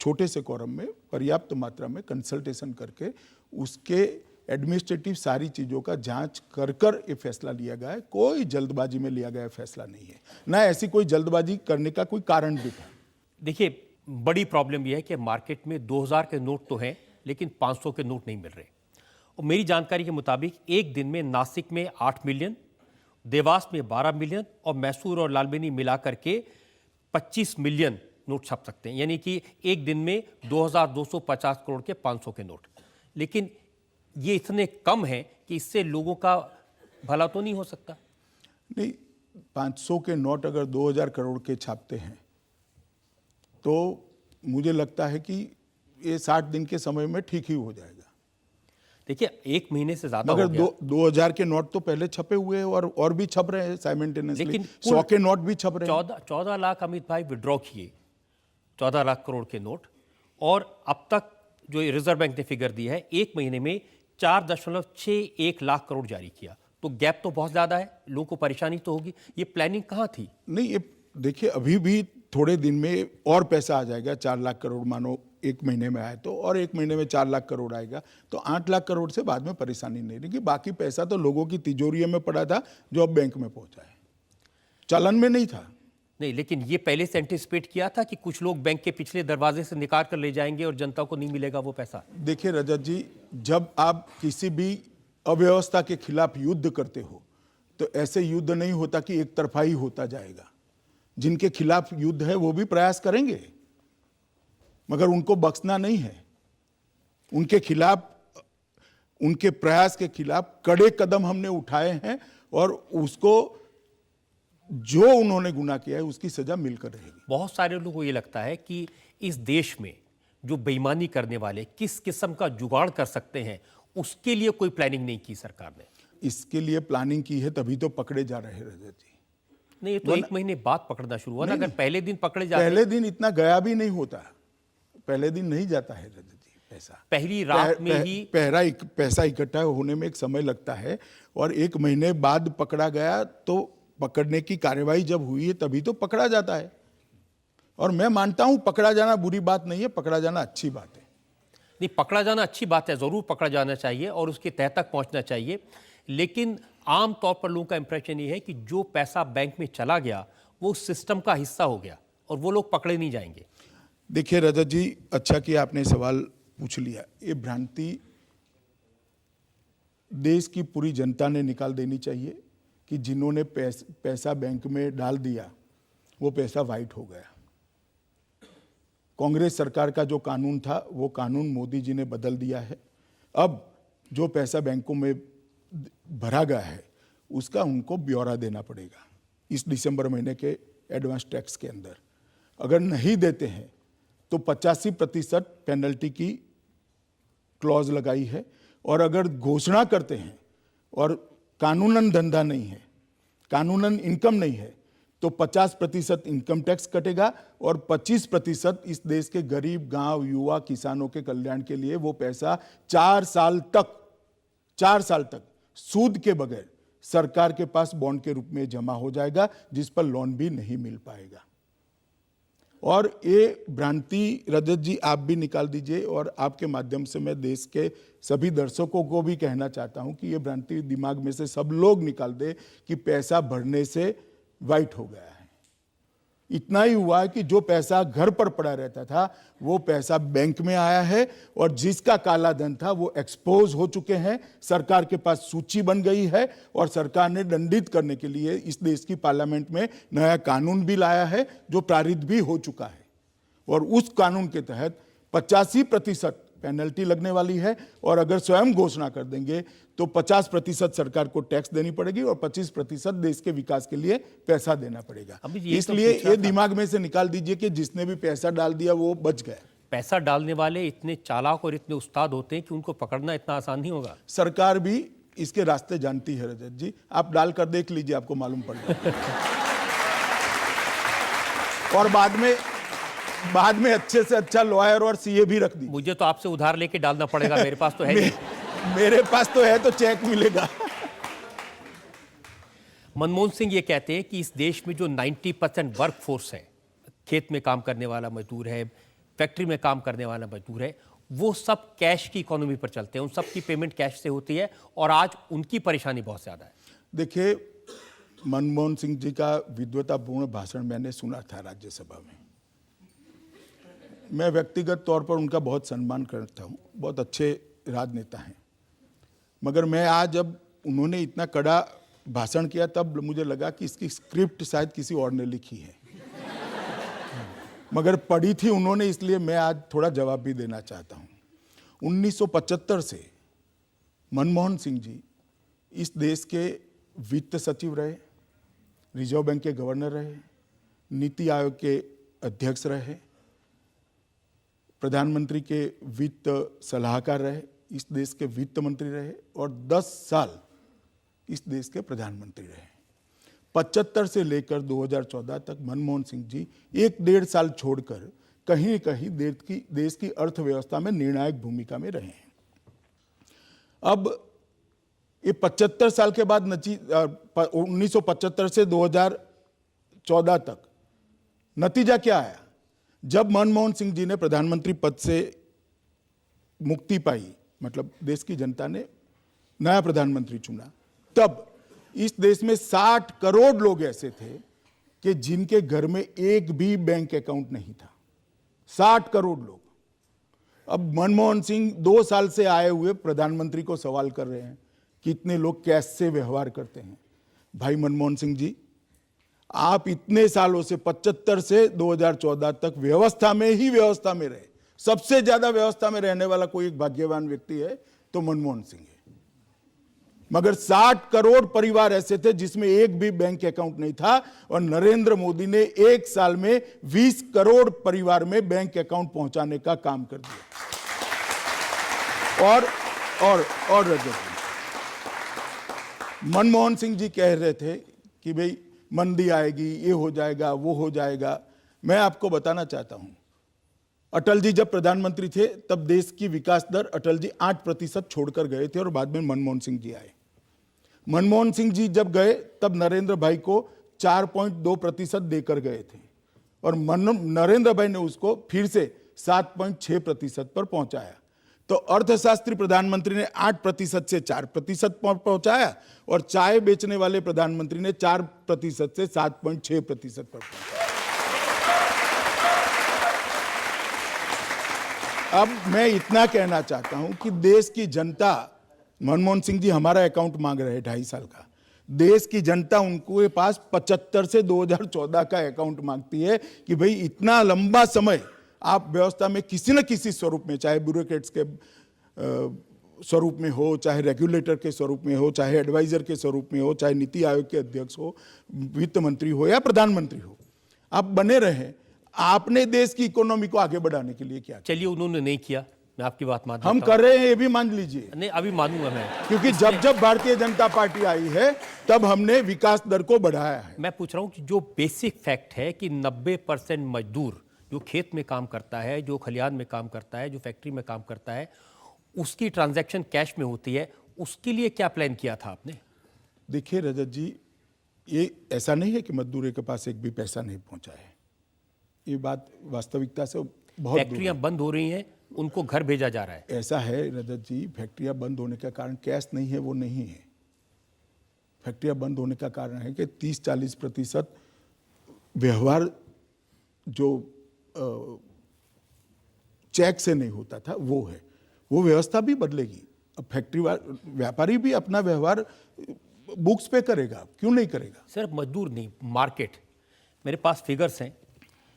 छोटे से फोरम में पर्याप्त मात्रा में कंसल्टेशन करके उसके एडमिनिस्ट्रेटिव सारी चीज़ों का जांच कर ये फैसला लिया गया है। कोई जल्दबाजी में लिया गया फैसला नहीं है, ना ऐसी कोई जल्दबाजी करने का कोई कारण भी था। देखिए, बड़ी प्रॉब्लम यह है कि मार्केट में 2000 के नोट तो हैं लेकिन 500 के नोट नहीं मिल रहे। और मेरी जानकारी के मुताबिक एक दिन में नासिक में 8 मिलियन, देवास में 12 मिलियन और मैसूर और लालबनी मिलाकर के 25 मिलियन नोट छप सकते हैं, यानी कि एक दिन में 2250 करोड़ के 500 के नोट। लेकिन ये इतने कम हैं कि इससे लोगों का भला तो नहीं हो सकता। नहीं, 500 के नोट अगर 2000 करोड़ के छापते हैं तो मुझे लगता है कि ये 60 दिन के समय में ठीक ही हो जाएगा। देखिए, एक महीने से ज्यादा मगर हो गया। 2000 के नोट तो पहले छपे हुए हैं और भी छप रहे हैं साइमल्टेनियसली। लेकिन 100 के नोट भी छप रहे हैं। 14 लाख अमित भाई विड्रॉ किए, 14 लाख करोड़ के नोट, और अब तक जो रिजर्व बैंक ने फिगर दी है, एक महीने में 4.61 लाख करोड़ जारी किया। तो गैप तो बहुत ज्यादा है, लोगों को परेशानी तो होगी। ये प्लानिंग कहाँ थी? नहीं, ये देखिए अभी भी थोड़े दिन में और पैसा आ जाएगा। 4 लाख करोड़ मानो एक महीने में आए तो, और एक महीने में 4 लाख करोड़ आएगा तो 8 लाख करोड़ से बाद में परेशानी नहीं रहेगी। बाकी पैसा तो लोगों की तिजोरियों में पड़ा था जो अब बैंक में पहुंचा है, चालन में नहीं था। नहीं, लेकिन ये पहले से एंटिसिपेट किया था कि कुछ लोग बैंक के पिछले दरवाजे से निकाल कर ले जाएंगे और जनता को नहीं मिलेगा वो पैसा। देखिए रजत जी, जब आप किसी भी अव्यवस्था के खिलाफ युद्ध करते हो तो ऐसे युद्ध नहीं होता कि एक तरफा ही होता जाएगा। जिनके खिलाफ युद्ध है वो भी प्रयास करेंगे, मगर उनको बख्शना नहीं है। उनके खिलाफ, उनके प्रयास के खिलाफ कड़े कदम हमने उठाए हैं और उसको, जो उन्होंने गुनाह किया है उसकी सजा मिलकर रहेगी। बहुत सारे लोगों को ये लगता है कि इस देश में जो बेईमानी करने वाले किस किस्म का जुगाड़ कर सकते हैं, उसके लिए कोई प्लानिंग नहीं की सरकार ने। इसके लिए प्लानिंग की है तभी तो पकड़े जा रहे हैं रजत जी। नहीं, ये तो एक महीने बाद पकड़ना शुरू हुआ ना। अगर पहले दिन पकड़े जाते, पहले दिन इतना गया भी नहीं होता, पहले दिन नहीं जाता है रजत जी पैसा। पहली रात में ही पैसा इकट्ठा होने में एक समय लगता है और एक महीने बाद पकड़ा गया तो पकड़ने की कार्यवाही जब हुई है तभी तो पकड़ा जाता है। और मैं मानता हूं पकड़ा जाना बुरी बात नहीं है, पकड़ा जाना अच्छी बात है। नहीं, पकड़ा जाना अच्छी बात है, जरूर पकड़ा जाना चाहिए और उसकी तह तक पहुंचना चाहिए। लेकिन आम तौर पर लोगों का इंप्रेशन ये है कि जो पैसा बैंक में चला गया वो सिस्टम का हिस्सा हो गया और वो लोग पकड़े नहीं जाएंगे। देखिए रजत जी, अच्छा कि आपने सवाल पूछ लिया। ये भ्रांति देश की पूरी जनता ने निकाल देनी चाहिए कि जिन्होंने पैसा बैंक में डाल दिया वो पैसा वाइट हो गया। कांग्रेस सरकार का जो कानून था वो कानून मोदी जी ने बदल दिया है। अब जो पैसा बैंकों में भरा गया है उसका उनको ब्यौरा देना पड़ेगा। इस दिसंबर महीने के एडवांस टैक्स के अंदर। अगर नहीं देते हैं तो 85% पेनल्टी की क्लॉज लगाई है, और अगर घोषणा करते हैं और कानूनन धंधा नहीं है, कानूनन इनकम नहीं है, तो 50% इनकम टैक्स कटेगा और 25% इस देश के गरीब, गांव, युवा, किसानों के कल्याण के लिए वो पैसा 4 साल तक सूद के बगैर सरकार के पास बॉन्ड के रूप में जमा हो जाएगा, जिस पर लोन भी नहीं मिल पाएगा। और ये भ्रांति रजत जी आप भी निकाल दीजिए, और आपके माध्यम से मैं देश के सभी दर्शकों को भी कहना चाहता हूं कि ये भ्रांति दिमाग में से सब लोग निकाल दे कि पैसा भरने से वाइट हो गया है। इतना ही हुआ है कि जो पैसा घर पर पड़ा रहता था वो पैसा बैंक में आया है, और जिसका काला धन था वो एक्सपोज हो चुके हैं। सरकार के पास सूची बन गई है, और सरकार ने दंडित करने के लिए इस देश की पार्लियामेंट में नया कानून भी लाया है, जो पारित भी हो चुका है। और उस कानून के तहत 85% पेनल्टी लगने वाली है, और अगर स्वयं घोषणा कर देंगे तो 50% सरकार को टैक्स देनी पड़ेगी और 25% देश के विकास के लिए पैसा देना पड़ेगा। इसलिए ये दिमाग में से निकाल दीजिए कि जिसने भी पैसा डाल दिया वो बच गया। पैसा डालने वाले इतने चालाक और इतने उस्ताद होते हैं कि उनको पकड़ना इतना आसान नहीं होगा। सरकार भी इसके रास्ते जानती है रजत जी, आप डालकर देख लीजिए, आपको मालूम पड़ जाएगा। और बाद में अच्छे से अच्छा लॉयर और सीए भी रख दी। मुझे तो आपसे उधार लेके डालना पड़ेगा, मेरे पास तो है नहीं। मेरे पास तो है, तो चेक मिलेगा। मनमोहन सिंह ये कहते हैं कि इस देश में जो 90% वर्क फोर्स है, खेत में काम करने वाला मजदूर है, फैक्ट्री में काम करने वाला मजदूर है, वो सब कैश की इकोनॉमी पर चलते हैं, उन सब की पेमेंट कैश से होती है, और आज उनकी परेशानी बहुत ज्यादा है। देखिए, मनमोहन सिंह जी का विद्वतापूर्ण भाषण मैंने सुना था राज्यसभा में। मैं व्यक्तिगत तौर पर उनका बहुत सम्मान करता हूँ, बहुत अच्छे राजनेता हैं। मगर मैं आज जब उन्होंने इतना कड़ा भाषण किया तब मुझे लगा कि इसकी स्क्रिप्ट शायद किसी और ने लिखी है, मगर पढ़ी थी उन्होंने, इसलिए मैं आज थोड़ा जवाब भी देना चाहता हूँ। 1975 से मनमोहन सिंह जी इस देश के वित्त सचिव रहे, रिजर्व बैंक के गवर्नर रहे, नीति आयोग के अध्यक्ष रहे, प्रधानमंत्री के वित्त सलाहकार रहे, इस देश के वित्त मंत्री रहे, और 10 साल इस देश के प्रधानमंत्री रहे। 75 से लेकर 2014 तक मनमोहन सिंह जी 1-1.5 साल छोड़कर कहीं कहीं देश की अर्थव्यवस्था में निर्णायक भूमिका में रहे हैं। अब ये 75 साल के बाद 1975 से 2014 तक नतीजा क्या आया? जब मनमोहन सिंह जी ने प्रधानमंत्री पद से मुक्ति पाई, मतलब देश की जनता ने नया प्रधानमंत्री चुना, तब इस देश में 60 करोड़ लोग ऐसे थे कि जिनके घर में एक भी बैंक अकाउंट नहीं था। 60 करोड़ लोग। अब मनमोहन सिंह 2 साल से आए हुए प्रधानमंत्री को सवाल कर रहे हैं कि इतने लोग कैश से व्यवहार करते हैं। भाई मनमोहन सिंह जी, आप इतने सालों से 75 से 2014 तक व्यवस्था में रहे। सबसे ज्यादा व्यवस्था में रहने वाला कोई एक भाग्यवान व्यक्ति है तो मनमोहन सिंह है। मगर 60 करोड़ परिवार ऐसे थे जिसमें एक भी बैंक अकाउंट नहीं था, और नरेंद्र मोदी ने 1 साल में 20 करोड़ परिवार में बैंक अकाउंट पहुंचाने का काम कर दिया। और रजत जी, मनमोहन सिंह जी कह रहे थे कि भाई मंदी आएगी, ये हो जाएगा, वो हो जाएगा। मैं आपको बताना चाहता हूं, अटल जी जब प्रधानमंत्री थे तब देश की विकास दर अटल जी 8% छोड़कर गए थे, और बाद में मनमोहन सिंह जी आए। मनमोहन सिंह जी जब गए तब नरेंद्र भाई को 4.2% देकर गए थे, और नरेंद्र भाई ने उसको फिर से 7.6% पर पहुंचाया। तो अर्थशास्त्री प्रधानमंत्री ने 8% से 4% पर पहुंचाया, और चाय बेचने वाले प्रधानमंत्री ने 4% से 7.6% पर पहुंचाया। अब मैं इतना कहना चाहता हूं कि देश की जनता, मनमोहन सिंह जी हमारा अकाउंट मांग रहे हैं 2.5 साल का, देश की जनता उनको पास 75 से 2014 का अकाउंट मांगती है कि भाई इतना लंबा समय आप व्यवस्था में किसी न किसी स्वरूप में, चाहे ब्यूरोक्रेट्स के स्वरूप में हो, चाहे रेगुलेटर के स्वरूप में हो, चाहे एडवाइजर के स्वरूप में हो, चाहे नीति आयोग के अध्यक्ष हो, वित्त मंत्री हो या प्रधानमंत्री हो, आप बने रहे। आपने देश की इकोनॉमी को आगे बढ़ाने के लिए क्या किया? चलिए, उन्होंने नहीं किया, मैं आपकी बात मान हम लेता हूं। कर रहे हैं, ये भी मान लीजिए। नहीं, अभी मानूंगा मैं, क्योंकि जब जब भारतीय जनता पार्टी आई है तब हमने विकास दर को बढ़ाया है। मैं पूछ रहा हूं कि जो बेसिक फैक्ट है कि 90% मजदूर जो खेत में काम करता है, जो खलिहान में काम करता है, जो फैक्ट्री में काम करता है, उसकी ट्रांजैक्शन कैश में होती है, उसके लिए क्या प्लान किया था आपने? देखिए रजत जी, ये ऐसा नहीं है कि मजदूर के पास एक भी पैसा नहीं पहुंचा है। ये बात वास्तविकता से बहुत दूर है। फैक्ट्रियां बंद हो रही हैं, उनको घर भेजा जा रहा है। ऐसा है रजत जी, फैक्ट्रियां बंद होने का कारण कैश नहीं है, वो नहीं है। फैक्ट्रियां बंद होने का कारण है कि 30-40% व्यवहार जो चेक से नहीं होता था वो है। वो व्यवस्था भी बदलेगी। अब फैक्ट्री व्यापारी भी अपना व्यवहार बुक्स पे करेगा, क्यों नहीं करेगा? सिर्फ मजदूर नहीं, मार्केट, मेरे पास फिगर्स हैं।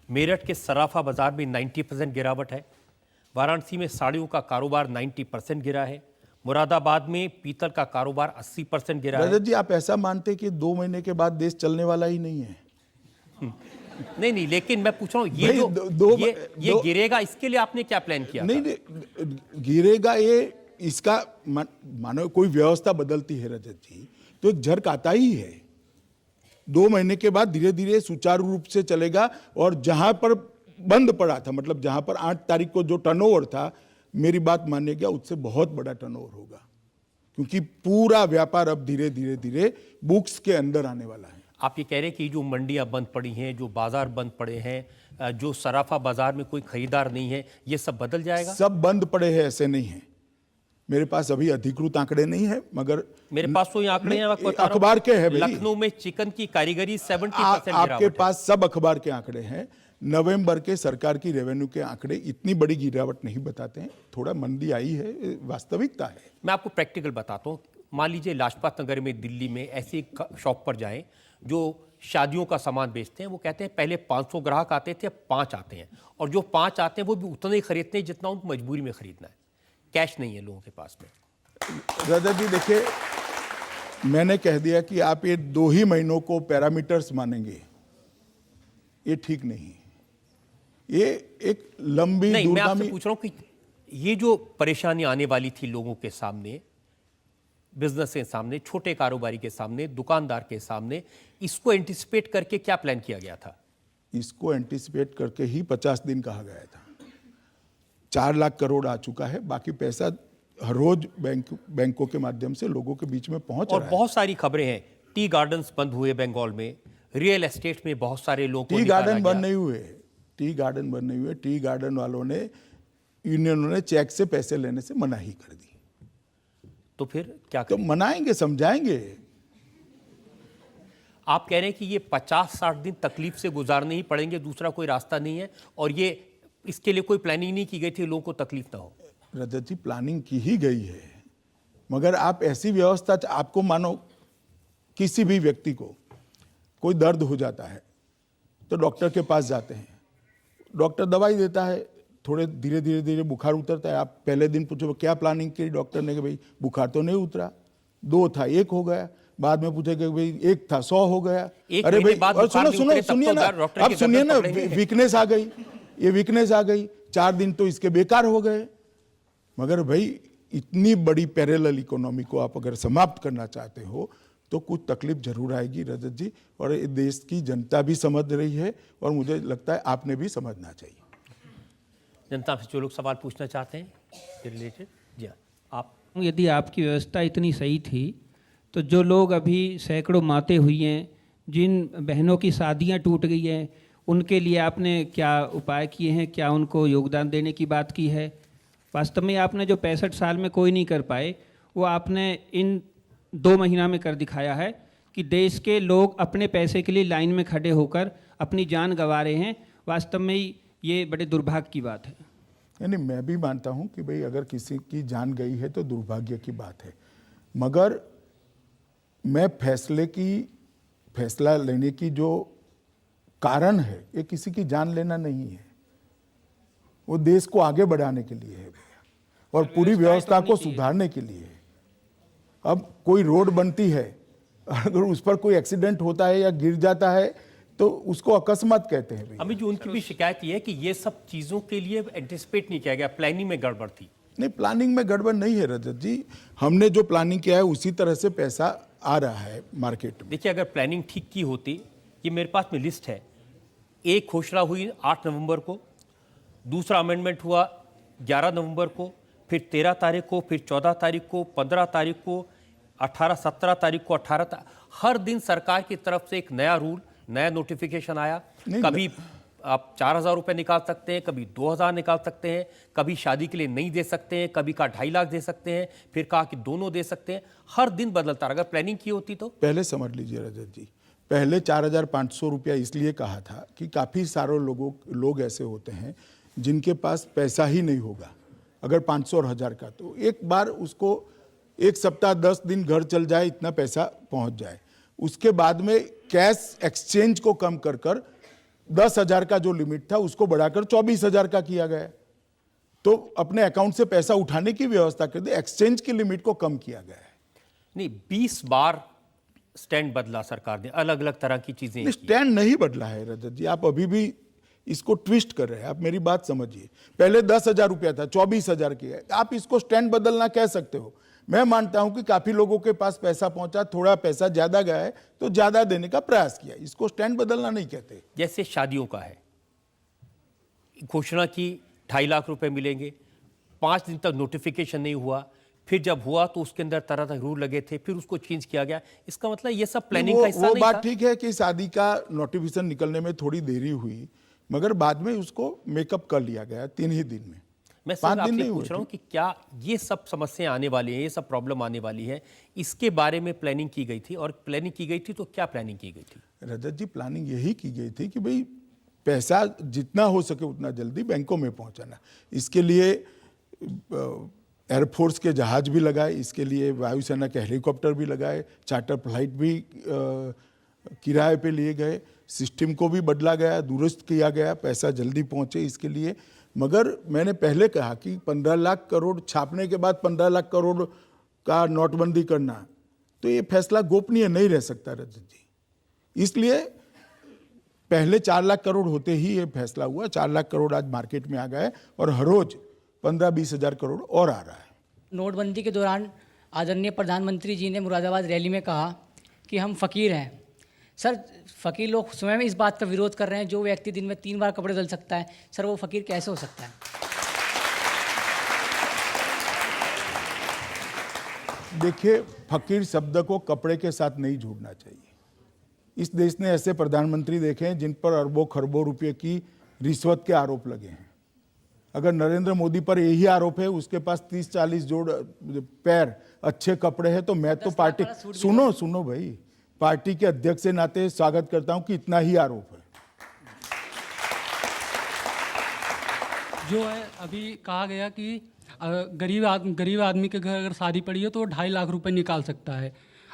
मेरठ के सराफा बाजार में 90% गिरावट है। वाराणसी में साड़ियों का कारोबार 90% गिरा है। मुरादाबाद में पीतल का कारोबार 80% गिरा है। रजत जी, आप ऐसा मानते कि 2 महीने के बाद देश चलने वाला ही नहीं है? नहीं, लेकिन मैं पूछ रहा हूँ, ये भाई, जो ये गिरेगा, इसके लिए आपने क्या प्लान किया? नहीं, गिरेगा ये, इसका मानो कोई व्यवस्था बदलती है रजत जी, तो एक झटका आता ही है। 2 महीने के बाद धीरे धीरे सुचारू रूप से चलेगा। और जहां पर बंद पड़ा था, मतलब जहां पर 8 तारीख को जो टर्नओवर था, मेरी बात मानिएगा, उससे बहुत बड़ा टर्नओवर होगा, क्योंकि पूरा व्यापार अब धीरे धीरे धीरे बुक्स के अंदर आने वाला है। आप ये कह रहे हैं कि जो मंडियां बंद पड़ी हैं, जो बाजार बंद पड़े हैं, जो सराफा बाजार में कोई खरीदार नहीं है, ये सब बदल जाएगा? सब बंद पड़े हैं ऐसे नहीं है। मेरे पास अभी अधिकृत आंकड़े नहीं है, मगर मेरे पास तो ये आंकड़े हैं, मैं बता रहा हूं। अखबार के हैं भाई। लखनऊ में चिकन की कारीगरी 70% आपके पास सब अखबार के आंकड़े हैं। नवंबर के सरकार की रेवेन्यू के आंकड़े इतनी बड़ी गिरावट नहीं बताते हैं। थोड़ा मंदी आई है, वास्तविकता है। मैं आपको प्रैक्टिकल बताता हूँ। मान लीजिए लाजपत नगर में, दिल्ली में ऐसी शॉप पर जाएं जो शादियों का सामान बेचते हैं। वो कहते हैं पहले 500 ग्राहक आते थे, अब 5 आते हैं, और जो 5 आते हैं वो भी उतना ही खरीदते हैं जितना उनको मजबूरी में खरीदना है। कैश नहीं है लोगों के पास में। रजत जी देखिए, मैंने कह दिया कि आप ये 2 ही महीनों को पैरामीटर्स मानेंगे, ये ठीक नहीं है। ये एक लंबी नहीं, मैं आपसे दूरगामी। पूछ रहा हूं कि ये जो परेशानी आने वाली थी लोगों के सामने, बिजनेस के सामने, छोटे कारोबारी के सामने, दुकानदार के सामने, इसको एंटिसिपेट करके क्या प्लान किया गया था? इसको एंटिसिपेट करके ही 50 दिन कहा गया था। 4 लाख करोड़ आ चुका है। बाकी पैसा हर रोज बैंकों के माध्यम से लोगों के बीच में पहुंच रहा है। और बहुत सारी खबरें हैं, टी गार्डन्स बंद हुए बंगाल में, रियल एस्टेट में बहुत सारे लोगों को टी निकाला गार्डन बंद गया। नहीं हुए। टी गार्डन बंद नहीं हुए। टी गार्डन वालों ने, यूनियनों ने चेक से पैसे लेने से मनाही कर दी। तो फिर क्या तो करें? मनाएंगे, समझाएंगे। आप कह रहे हैं कि ये 50-60 दिन तकलीफ से गुजारने ही पड़ेंगे, दूसरा कोई रास्ता नहीं है, और ये इसके लिए कोई प्लानिंग नहीं की गई थी लोगों को तकलीफ ना हो? रजत जी, प्लानिंग की ही गई है, मगर आप ऐसी व्यवस्था, आपको मानो किसी भी व्यक्ति को कोई दर्द हो जाता है तो डॉक्टर के पास जाते हैं, डॉक्टर दवाई देता है, थोड़े धीरे धीरे धीरे बुखार उतरता है। आप पहले दिन पूछो क्या प्लानिंग की डॉक्टर ने, कि भाई बुखार तो नहीं उतरा, 2 था 1 हो गया। बाद में पूछे कि भाई 1 था 100 हो गया। अरे भाई, और सुनिए ना, अब सुनिए ना, वीकनेस आ गई, ये वीकनेस आ गई, 4 दिन तो इसके बेकार हो गए। मगर भाई, इतनी बड़ी पैरेलल इकोनॉमी को आप अगर समाप्त करना चाहते हो तो कुछ तकलीफ जरूर आएगी रजत जी, और ये देश की जनता भी समझ रही है, और मुझे लगता है आपने भी समझना चाहिए। जनता से जो लोग सवाल पूछना चाहते हैं रिलेटेड, जी हाँ, आप। यदि आपकी व्यवस्था इतनी सही थी तो जो लोग अभी सैकड़ों माते हुई हैं, जिन बहनों की शादियां टूट गई हैं, उनके लिए आपने क्या उपाय किए हैं? क्या उनको योगदान देने की बात की है? वास्तव में आपने जो 65 साल में कोई नहीं कर पाए, वो आपने इन 2 महीना में कर दिखाया है कि देश के लोग अपने पैसे के लिए लाइन में खड़े होकर अपनी जान गंवा रहे हैं। वास्तव में ये बड़े दुर्भाग्य की बात है। यानी मैं भी मानता हूं कि भाई अगर किसी की जान गई है तो दुर्भाग्य की बात है, मगर मैं फैसला लेने की जो कारण है, ये किसी की जान लेना नहीं है, वो देश को आगे बढ़ाने के लिए है और पूरी व्यवस्था को सुधारने के लिए है। अब कोई रोड बनती है, अगर उस पर कोई एक्सीडेंट होता है या गिर जाता है तो उसको अकस्मात कहते हैं भैया। अमित जी, उनकी भी शिकायत ये है कि ये सब चीजों के लिए एंटिसिपेट नहीं किया गया, प्लानिंग में गड़बड़ थी। नहीं, प्लानिंग में गड़बड़ नहीं है रजत जी, हमने जो प्लानिंग किया है उसी तरह से पैसा आ रहा है मार्केट में। देखिए, अगर प्लानिंग ठीक की होती, ये मेरे पास में लिस्ट है, एक घोषणा हुई 8 नवंबर को, दूसरा अमेंडमेंट हुआ 11 नवंबर को, फिर 13 तारीख को, फिर 14 तारीख को, 15 तारीख को, 17 तारीख को, 18 हर दिन सरकार की तरफ से एक नया रूल, नया नोटिफिकेशन आया। कभी आप 4,000 रुपए निकाल सकते हैं, कभी 2,000 निकाल सकते हैं, कभी शादी के लिए नहीं दे सकते हैं, कभी कहा 2.5 लाख दे सकते हैं, फिर कहा कि दोनों दे सकते हैं। हर दिन बदलता रहा। अगर प्लानिंग की होती तो पहले समझ लीजिए रजत जी, पहले 4,500 रुपया इसलिए कहा था कि काफ़ी सारे लोग ऐसे होते हैं जिनके पास पैसा ही नहीं होगा, अगर 500 और 1,000 का, तो एक बार उसको 1 सप्ताह 10 दिन घर चल जाए, इतना पैसा पहुंच जाए। उसके बाद में कैश एक्सचेंज को कम कर 10,000 का जो लिमिट था उसको बढ़ाकर 24,000 का किया गया। तो अपने अकाउंट से पैसा उठाने की व्यवस्था कर दी, एक्सचेंज की लिमिट को कम किया गया है। नहीं, 20 बार स्टैंड बदला सरकार ने, अलग अलग तरह की चीजें की। स्टैंड नहीं बदला है रजत जी, आप अभी भी इसको ट्विस्ट कर रहे हैं। आप मेरी बात समझिए, पहले 10,000 रुपया था, 24,000 की है। आप इसको स्टैंड बदलना कह सकते हो। मैं मानता हूं कि काफी लोगों के पास पैसा पहुंचा, थोड़ा पैसा ज्यादा गया है तो ज्यादा देने का प्रयास किया, इसको स्टैंड बदलना नहीं कहते। जैसे शादियों का है, घोषणा की 2.5 लाख रुपए मिलेंगे, 5 दिन तक नोटिफिकेशन नहीं हुआ, फिर जब हुआ तो उसके अंदर तरह तरह रूल लगे थे, फिर उसको चेंज किया गया। इसका मतलब ये सब प्लानिंग का हिस्सा नहीं था। वो बात ठीक है कि शादी का नोटिफिकेशन निकलने में थोड़ी देरी हुई, मगर बाद में उसको मेकअप कर लिया गया 3 ही दिन में। मैं सिर्फ आपसे पूछ रहा हूं कि क्या ये सब समस्याएं आने वाली हैं, ये सब प्रॉब्लम आने वाली है, इसके बारे में प्लानिंग की गई थी? और प्लानिंग की गई थी तो क्या प्लानिंग की गई थी? रजत जी, प्लानिंग यही की गई थी कि भाई पैसा जितना हो सके उतना जल्दी बैंकों में पहुंचाना। इसके लिए एयरफोर्स के जहाज भी लगाए, इसके लिए वायुसेना के हेलीकॉप्टर भी लगाए, चार्टर फ्लाइट भी किराए पे लिए गए, सिस्टम को भी बदला गया, दुरुस्त किया गया, पैसा जल्दी पहुंचे इसके लिए। मगर मैंने पहले कहा कि 15 लाख करोड़ छापने के बाद 15 लाख करोड़ का नोटबंदी करना, तो ये फैसला गोपनीय नहीं रह सकता रजत जी। इसलिए पहले 4 लाख करोड़ होते ही ये फैसला हुआ। 4 लाख करोड़ आज मार्केट में आ गए और हर रोज 15-20 हजार करोड़ और आ रहा है। नोटबंदी के दौरान आदरणीय प्रधानमंत्री जी ने मुरादाबाद रैली में कहा कि हम फकीर हैं। सर, फकीर लोग स्वयं इस बात का विरोध कर रहे हैं, जो व्यक्ति दिन में 3 बार कपड़े धुल सकता है, सर वो फकीर कैसे हो सकता है? देखिए, फकीर शब्द को कपड़े के साथ नहीं जोड़ना चाहिए। इस देश ने ऐसे प्रधानमंत्री देखे हैं जिन पर अरबों खरबों रुपए की रिश्वत के आरोप लगे हैं। अगर नरेंद्र मोदी पर यही आरोप है, उसके पास 30-40 जोड़ पैर अच्छे कपड़े हैं, तो मैं तो पार्टी, सुनो भाई, पार्टी के अध्यक्ष से नाते स्वागत करता हूं कि इतना ही आरोप है। जो है अभी कहा गया कि गरीब आदमी के घर अगर शादी पड़ी है तो 2.5 लाख रुपए निकाल सकता है,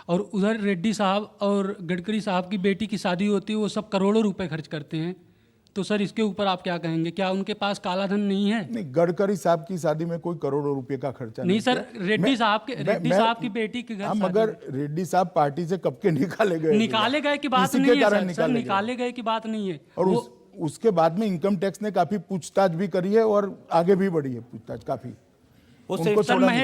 और उधर रेड्डी साहब और गडकरी साहब की बेटी की शादी होती है, वो सब करोड़ों रुपए खर्च करते हैं। तो सर, इसके ऊपर आप क्या कहेंगे? क्या उनके पास काला धन नहीं है? नहीं, गडकरी साहब की शादी में कोई करोड़ों रुपए का खर्चा नहीं सर, रेड्डी साहब की बेटी के घर। मगर रेड्डी साहब पार्टी से कब के निकाले गए की बात नहीं है सर, निकाले गए की बात नहीं है। और उसके बाद में इनकम टैक्स ने काफी पूछताछ भी करी है और आगे भी बढ़ी है पूछताछ काफी। वो सिर्फ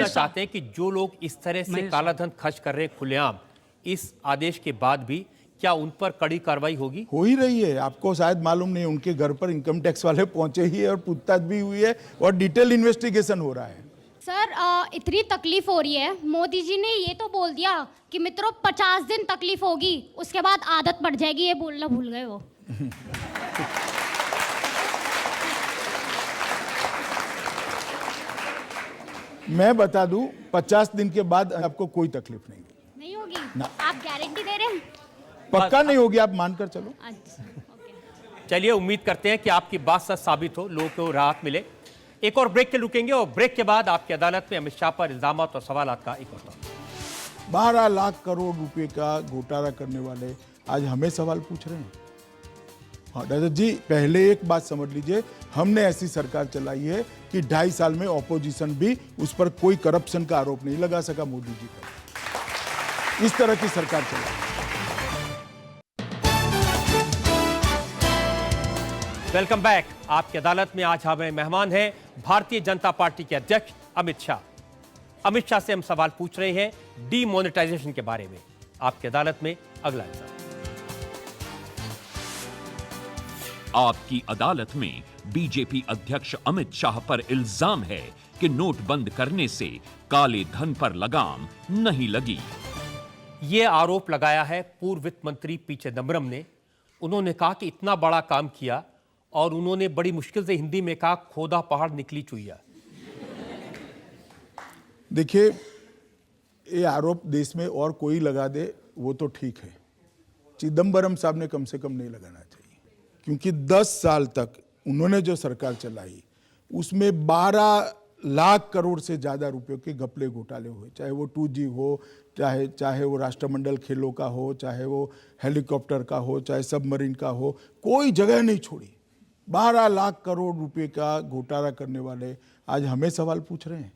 चाहते हैं कि जो लोग इस तरह से काला धन खर्च कर रहे हैं खुलेआम, इस आदेश के बाद भी क्या उन पर कड़ी कार्रवाई होगी? हो ही रही है। आपको शायद मालूम नहीं, उनके घर पर इनकम टैक्स वाले पहुंचे ही है और पूछताछ भी हुई है और डिटेल इन्वेस्टिगेशन हो रहा है। सर, इतनी तकलीफ हो रही है, मोदी जी ने ये तो बोल दिया कि मित्रों 50 दिन तकलीफ होगी, उसके बाद आदत पड़ जाएगी, ये बोलना भूल गए वो। मैं बता दूं, 50 दिन के बाद आपको कोई तकलीफ नहीं होगी ना। आप गारंटी दे रहे हैं? पक्का नहीं होगी, आप मानकर चलो। अच्छा, ओके। चलिए, उम्मीद करते हैं कि आपकी बात सच साबित हो, लोगों को राहत मिले। एक और ब्रेक के रुकेंगे और ब्रेक के बाद आपकी अदालत में अमित शाह पर इल्जाम और सवालात का एक और दौर। 12 लाख करोड़ रुपए का घोटाला करने वाले आज हमें सवाल पूछ रहे हैं। हाँ दादा जी, पहले एक बात समझ लीजिए, हमने ऐसी सरकार चलाई है कि 2.5 साल में ऑपोजिशन भी उस पर कोई करप्शन का आरोप नहीं लगा सका मोदी जी पर। इस तरह की सरकार चलाई। Welcome back. आपकी अदालत में आज हमें मेहमान हैं भारतीय जनता पार्टी के अध्यक्ष अमित शाह। अमित शाह से हम सवाल पूछ रहे हैं डीमोनेटाइजेशन के बारे में। आपकी अदालत में अगला हिस्सा। आपकी अदालत में बीजेपी अध्यक्ष अमित शाह पर इल्जाम है कि नोट बंद करने से काले धन पर लगाम नहीं लगी। यह आरोप लगाया है पूर्व वित्त मंत्री पी चिदंबरम ने। उन्होंने कहा कि इतना बड़ा काम किया और उन्होंने बड़ी मुश्किल से हिंदी में कहा, खोदा पहाड़ निकली चुईया। देखिए, ये आरोप देश में और कोई लगा दे वो तो ठीक है, चिदंबरम साहब ने कम से कम नहीं लगाना चाहिए, क्योंकि 10 साल तक उन्होंने जो सरकार चलाई उसमें 12 लाख करोड़ से ज्यादा रुपयों के घपले घोटाले हुए, चाहे वो 2G हो, चाहे वो राष्ट्रमंडल खेलों का हो, चाहे वो हेलीकॉप्टर का हो, चाहे सबमरीन का हो, कोई जगह नहीं छोड़ी। 12 लाख करोड़ रुपए का घोटाला करने वाले आज हमें सवाल पूछ रहे हैं।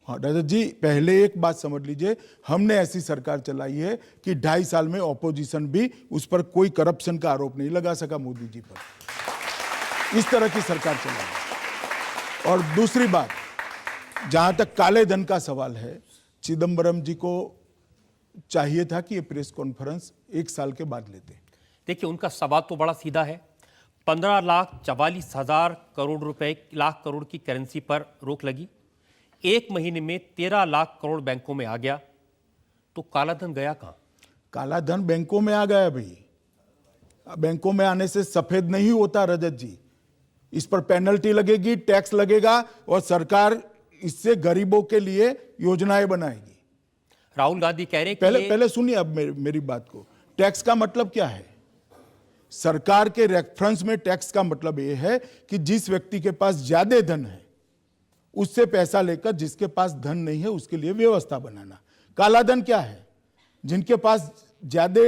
हाँ रजत जी, पहले एक बात समझ लीजिए, हमने ऐसी सरकार चलाई है कि 2.5 साल में ऑपोजिशन भी उस पर कोई करप्शन का आरोप नहीं लगा सका मोदी जी पर। इस तरह की सरकार चलाई। और दूसरी बात, जहां तक काले धन का सवाल है, चिदंबरम जी को चाहिए था कि ये प्रेस कॉन्फ्रेंस 1 साल के बाद लेते। देखिए, उनका सवाल तो बड़ा सीधा है। 15,44,000 करोड़ रुपए, लाख करोड़ की करेंसी पर रोक लगी। 1 महीने में 13 लाख करोड़ बैंकों में आ गया, तो काला धन गया कहां? काला धन बैंकों में आ गया भाई। बैंकों में आने से सफेद नहीं होता रजत जी। इस पर पेनल्टी लगेगी, टैक्स लगेगा और सरकार इससे गरीबों के लिए योजनाएं बनाएगी। राहुल गांधी कह रहे हैं पहले सुनिए अब मेरी बात को। टैक्स का मतलब क्या है? सरकार के रेफरेंस में टैक्स का मतलब यह है कि जिस व्यक्ति के पास ज्यादा धन है उससे पैसा लेकर जिसके पास धन नहीं है उसके लिए व्यवस्था बनाना। काला धन क्या है? जिनके पास ज्यादा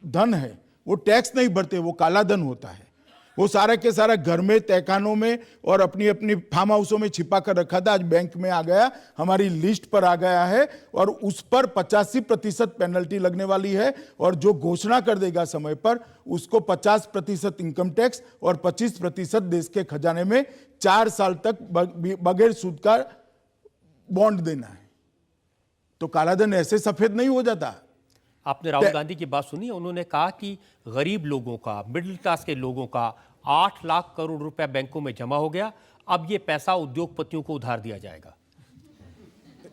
धन है वो टैक्स नहीं भरते, वो काला धन होता है। वो सारा के सारा घर में, तहखानों में और अपनी अपनी फार्म हाउसों में छिपा कर रखा था, आज बैंक में आ गया, हमारी लिस्ट पर आ गया है और उस पर 85% पेनल्टी लगने वाली है। और जो घोषणा कर देगा समय पर, उसको 50% इनकम टैक्स और 25% देश के खजाने में 4 साल तक बगैर सूद का बॉन्ड देना है। तो कालाधन ऐसे सफेद नहीं हो जाता। आपने राहुल गांधी की बात सुनी? उन्होंने कहा कि गरीब लोगों का, मिडिल क्लास के लोगों का 8 लाख करोड़ रुपया बैंकों में जमा हो गया, अब ये पैसा उद्योगपतियों को उधार दिया जाएगा,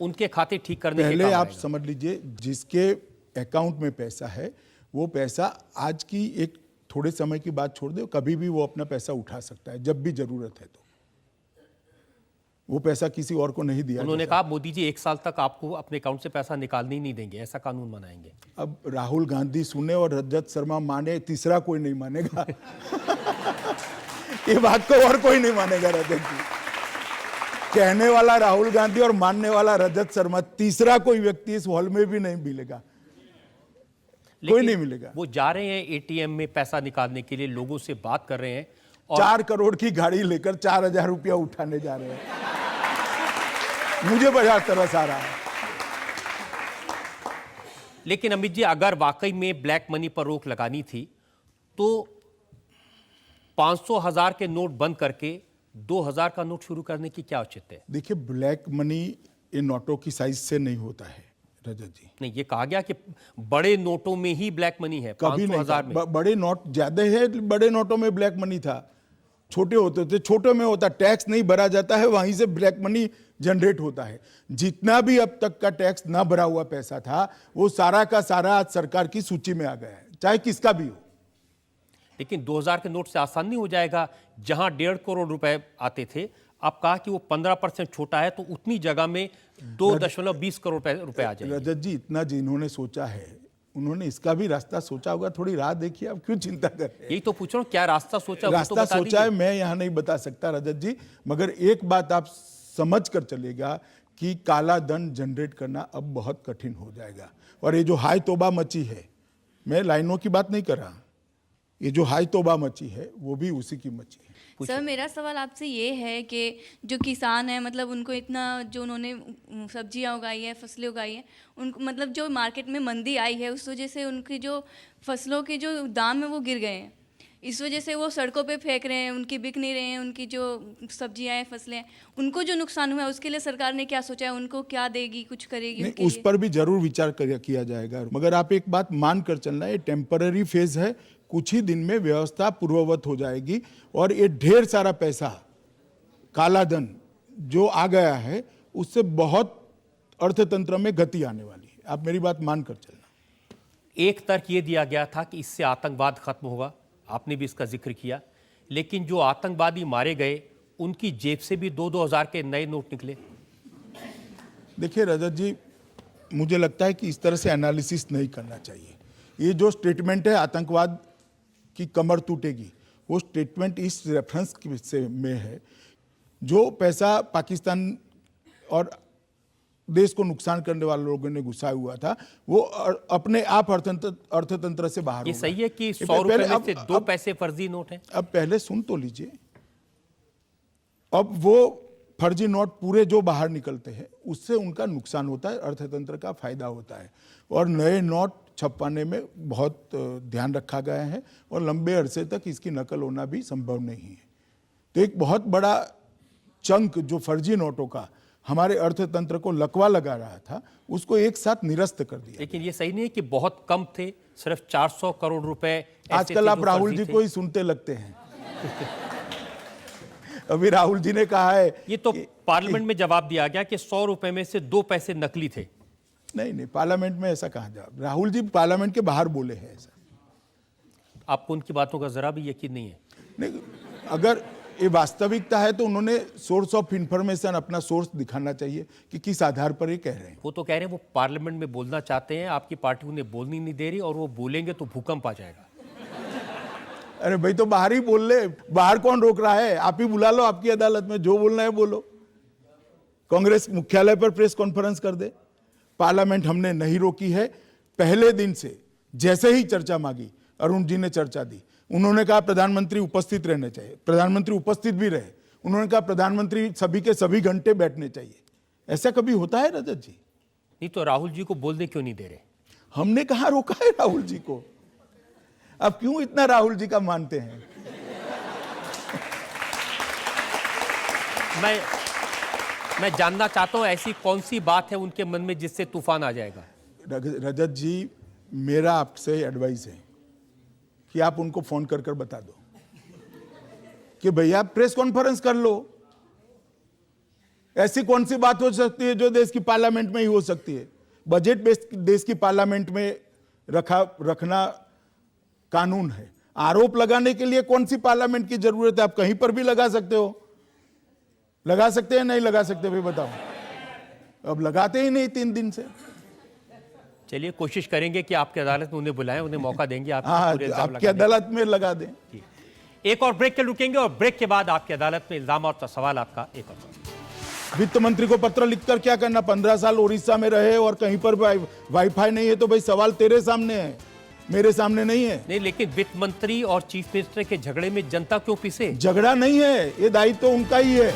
उनके खाते ठीक करने के काम पहले आप आएगा। समझ लीजिए, जिसके अकाउंट में पैसा है वो पैसा आज की एक थोड़े समय की बात छोड़ दे, कभी भी वो अपना पैसा उठा सकता है जब भी जरूरत है। तो वो पैसा किसी और को नहीं दिया। उन्होंने कहा मोदी जी 1 साल तक आपको अपने अकाउंट से पैसा निकालने ही नहीं देंगे, ऐसा कानून बनाएंगे। अब राहुल गांधी सुने और रजत शर्मा माने, तीसरा कोई नहीं मानेगा। ये बात को और कोई नहीं मानेगा रजत जी। कहने वाला राहुल गांधी और मानने वाला रजत शर्मा, तीसरा कोई व्यक्ति इस हॉल में भी नहीं मिलेगा, कोई नहीं मिलेगा। वो जा रहे हैं एटीएम में पैसा निकालने के लिए, लोगों से बात कर रहे हैं और 4 करोड़ की गाड़ी लेकर 4,000 रुपया उठाने जा रहे हैं। मुझे बड़ा तरस आ रहा है। लेकिन अमित जी, अगर वाकई में ब्लैक मनी पर रोक लगानी थी तो 500,000 के नोट बंद करके 2,000 का नोट शुरू करने की क्या औचित्य है? देखिए, ब्लैक मनी इन नोटों की साइज से नहीं होता है रजत जी। नहीं, ये कहा गया कि बड़े नोटों में ही ब्लैक मनी है। कभी नहीं 500,000 में बड़े नोट ज्यादा है, बड़े नोटों में ब्लैक मनी था। छोटे होते थे, छोटे में होता, टैक्स नहीं भरा जाता है, वहीं से ब्लैक मनी जनरेट होता है। जितना भी अब तक का टैक्स ना भरा हुआ पैसा था वो सारा का सारा आज सरकार की सूची में आ गया है, चाहे किसका भी हो। लेकिन 2,000 के नोट से आसान नहीं हो जाएगा। जहां 1.5 करोड़ रुपए आते थे, अब कहा कि वो 15% छोटा है, तो उतनी जगह में 2.20 करोड़ रुपए आ जाएंगे। रजत जी, इतना जिन्होंने सोचा है उन्होंने इसका भी रास्ता सोचा होगा। थोड़ी राह देखिए, आप क्यों चिंता कर रहे हैं? यही तो पूछ रहा हूं, क्या रास्ता सोचा? रास्ता सोचा है, मैं यहां नहीं बता सकता रजत जी, मगर एक बात आप समझ कर चलेगा कि काला धन जनरेट करना अब बहुत कठिन हो जाएगा। और ये जो हाई तौबा मची है, मैं लाइनों की बात नहीं कर रहा, ये जो हाई तौबा मची है वो भी उसी की मची है। सर, मेरा सवाल आपसे ये है कि जो किसान है, मतलब उनको इतना जो उन्होंने सब्जियां उगाई है, फसलें उगाई हैं, उनको मतलब जो मार्केट में मंदी आई है उस वजह से उनकी जो फसलों के जो दाम है वो गिर गए हैं। इस वजह से वो सड़कों पे फेंक रहे हैं, उनकी बिक नहीं रहे हैं, उनकी जो सब्जियां हैं, फसलें हैं, उनको जो नुकसान हुआ है उसके लिए सरकार ने क्या सोचा है, उनको क्या देगी, कुछ करेगी नहीं, उनके उस लिए? पर भी जरूर विचार किया जाएगा, मगर आप एक बात मान कर चलना, ये टेम्पररी फेज है, कुछ ही दिन में व्यवस्था पूर्ववत हो जाएगी और ये ढेर सारा पैसा, काला धन जो आ गया है, उससे बहुत अर्थतंत्र में गति आने वाली है। आप मेरी बात मान कर चलना। एक तर्क ये दिया गया था कि इससे आतंकवाद खत्म होगा, आपने भी इसका जिक्र किया, लेकिन जो आतंकवादी मारे गए उनकी जेब से भी 2-2 हज़ार के नए नोट निकले। देखिए रजत जी, मुझे लगता है कि इस तरह से एनालिसिस नहीं करना चाहिए। ये जो स्टेटमेंट है आतंकवाद की कमर टूटेगी, वो स्टेटमेंट इस रेफरेंस से में है, जो पैसा पाकिस्तान और देश को नुकसान करने वाले लोगों ने घुसाया हुआ था, वो अपने आप अर्थतंत्र से बाहर ये होगा। सही है कि 100 रुपए में से 2 पैसे फर्जी नोट हैं? अब पहले सुन तो लीजिए। अब वो फर्जी नोट पूरे जो बाहर निकलते हैं, उससे उनका नुकसान होता है, अर्थतंत्र का फायदा होता है, और नए नोट छपवाने में बहुत ध्यान रखा गया है और लंबे अरसे तक इसकी नकल होना भी संभव नहीं है। तो एक बहुत बड़ा चंक जो फर्जी नोटों का हमारे अर्थतंत्र को लकवा लगा रहा था, उसको एक साथ निरस्त कर दिया। लेकिन ये सही नहीं है कि बहुत कम थे, सिर्फ 400 करोड़ रुपए ऐसे आजकल थे आप जो राहुल फर्जी जी थे। को ही सुनते लगते हैं। अभी राहुल जी ने कहा है, ये तो पार्लियामेंट में जवाब दिया गया कि 100 रुपए में से 2 पैसे नकली थे। नहीं, पार्लियामेंट में ऐसा कहाँ जवाब? राहुल जी पार्लियामेंट के बाहर बोले हैं ऐसा। आपको उनकी बातों का जरा भी यकीन नहीं है? नहीं, अगर ये वास्तविकता है तो उन्होंने सोर्स ऑफ इंफॉर्मेशन, अपना सोर्स दिखाना चाहिए कि किस आधार पर ये कह रहे हैं। वो तो कह रहे हैं वो पार्लियामेंट में बोलना चाहते हैं, आपकी पार्टी उन्हें बोलनी नहीं दे रही, और वो बोलेंगे तो भूकंप आ जाएगा। अरे भाई, तो बाहर ही बोल ले, बाहर कौन रोक रहा है? आप ही बुला लो आपकी अदालत में, जो बोलना है बोलो। कांग्रेस मुख्यालय पर प्रेस कॉन्फ्रेंस कर दे। पार्लियामेंट हमने नहीं रोकी है। पहले दिन से जैसे ही चर्चा मांगी, अरुण जी ने चर्चा दी, उन्होंने कहा प्रधानमंत्री उपस्थित रहने चाहिए, प्रधानमंत्री उपस्थित भी रहे। उन्होंने कहा प्रधानमंत्री सभी के सभी घंटे बैठने चाहिए। ऐसा कभी होता है रजत जी? नहीं तो राहुल जी को बोलने क्यों नहीं दे रहे? हमने कहा रोका है राहुल जी को? अब क्यों इतना राहुल जी का मानते हैं? मैं जानना चाहता हूं ऐसी कौन सी बात है उनके मन में जिससे तूफान आ जाएगा? रजत जी, मेरा आपसे एडवाइस है कि आप उनको फोन कर कर बता दो कि भैया प्रेस कॉन्फ्रेंस कर लो। ऐसी कौन सी बात हो सकती है जो देश की पार्लियामेंट में ही हो सकती है? बजट देश की पार्लियामेंट में रखना कानून है। आरोप लगाने के लिए कौन सी पार्लियामेंट की जरूरत है? आप कहीं पर भी लगा सकते हो। लगा सकते हैं, नहीं लगा सकते भाई बताओ? अब लगाते ही नहीं 3 दिन से। चलिए कोशिश करेंगे कि आपकी अदालत में उन्हें बुलाएं, उन्हें मौका देंगे। आप हाँ, आपकी अदालत में लगा दें। एक और ब्रेक के रुकेंगे और ब्रेक के बाद आपकी अदालत में इल्जाम और सवाल आपका एक और सवाल। वित्त मंत्री को पत्र लिखकर क्या करना? 15 साल उड़ीसा में रहे और कहीं पर वाईफाई नहीं है, तो भाई सवाल तेरे सामने है, मेरे सामने नहीं है। नहीं, लेकिन वित्त मंत्री और चीफ मिनिस्टर के झगड़े में जनता क्यों पिसे? झगड़ा नहीं है, ये दायित्व तो उनका ही है।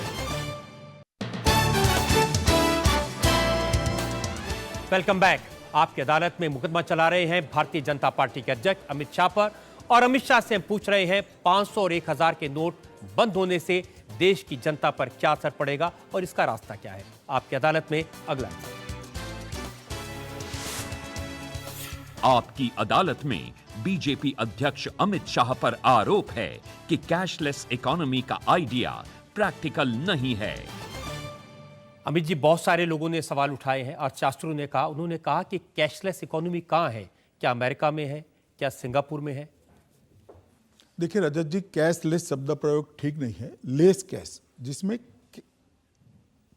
Welcome back. आपकी अदालत में मुकदमा चला रहे हैं भारतीय जनता पार्टी के अध्यक्ष अमित शाह पर, और अमित शाह से हम पूछ रहे हैं 500 और 1000 के नोट बंद होने से देश की जनता पर क्या असर पड़ेगा और इसका रास्ता क्या है? आपकी अदालत में अगला। आपकी अदालत में बीजेपी अध्यक्ष अमित शाह पर आरोप है कि कैशलेस इकोनॉमी का आइडिया प्रैक्टिकल नहीं है। अमित जी, बहुत सारे लोगों ने सवाल उठाए हैं। अर्थशास्त्रियों ने कहा, उन्होंने कहा कि कैशलेस इकोनॉमी कहाँ है? क्या अमेरिका में है? क्या सिंगापुर में है? देखिए रजत जी, कैशलेस शब्द प्रयोग ठीक नहीं है। लेस कैश, जिसमें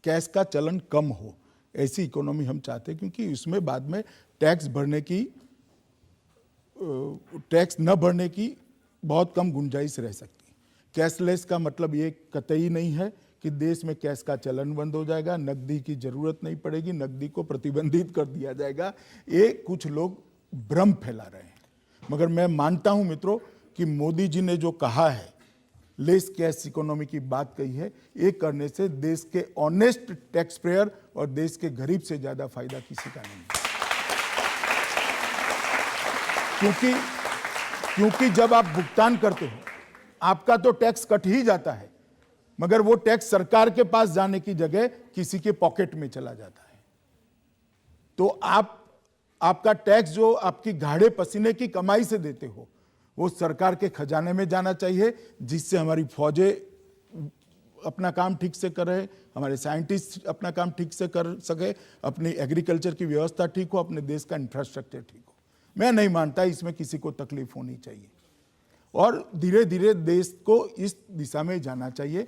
कैश का चलन कम हो, ऐसी इकोनॉमी हम चाहते हैं, क्योंकि उसमें बाद में टैक्स न भरने की बहुत कम गुंजाइश रह सकती है। कैशलेस का मतलब ये कतई नहीं है कि देश में कैश का चलन बंद हो जाएगा, नकदी की जरूरत नहीं पड़ेगी, नकदी को प्रतिबंधित कर दिया जाएगा। ये कुछ लोग भ्रम फैला रहे हैं। मगर मैं मानता हूं मित्रों कि मोदी जी ने जो कहा है, लेस कैश इकोनॉमी की बात कही है, ये करने से देश के ऑनेस्ट टैक्स पेयर और देश के गरीब से ज्यादा फायदा किसी का नहीं है। क्योंकि क्योंकि जब आप भुगतान करते हो आपका तो टैक्स कट ही जाता है, मगर वो टैक्स सरकार के पास जाने की जगह किसी के पॉकेट में चला जाता है। तो आपका टैक्स जो आपकी गाढ़े पसीने की कमाई से देते हो वो सरकार के खजाने में जाना चाहिए, जिससे हमारी फौजें अपना काम ठीक से कर रहे, हमारे साइंटिस्ट अपना काम ठीक से कर सके, अपनी एग्रीकल्चर की व्यवस्था ठीक हो, अपने देश का इंफ्रास्ट्रक्चर ठीक हो। मैं नहीं मानता इसमें किसी को तकलीफ होनी चाहिए और धीरे धीरे देश को इस दिशा में जाना चाहिए।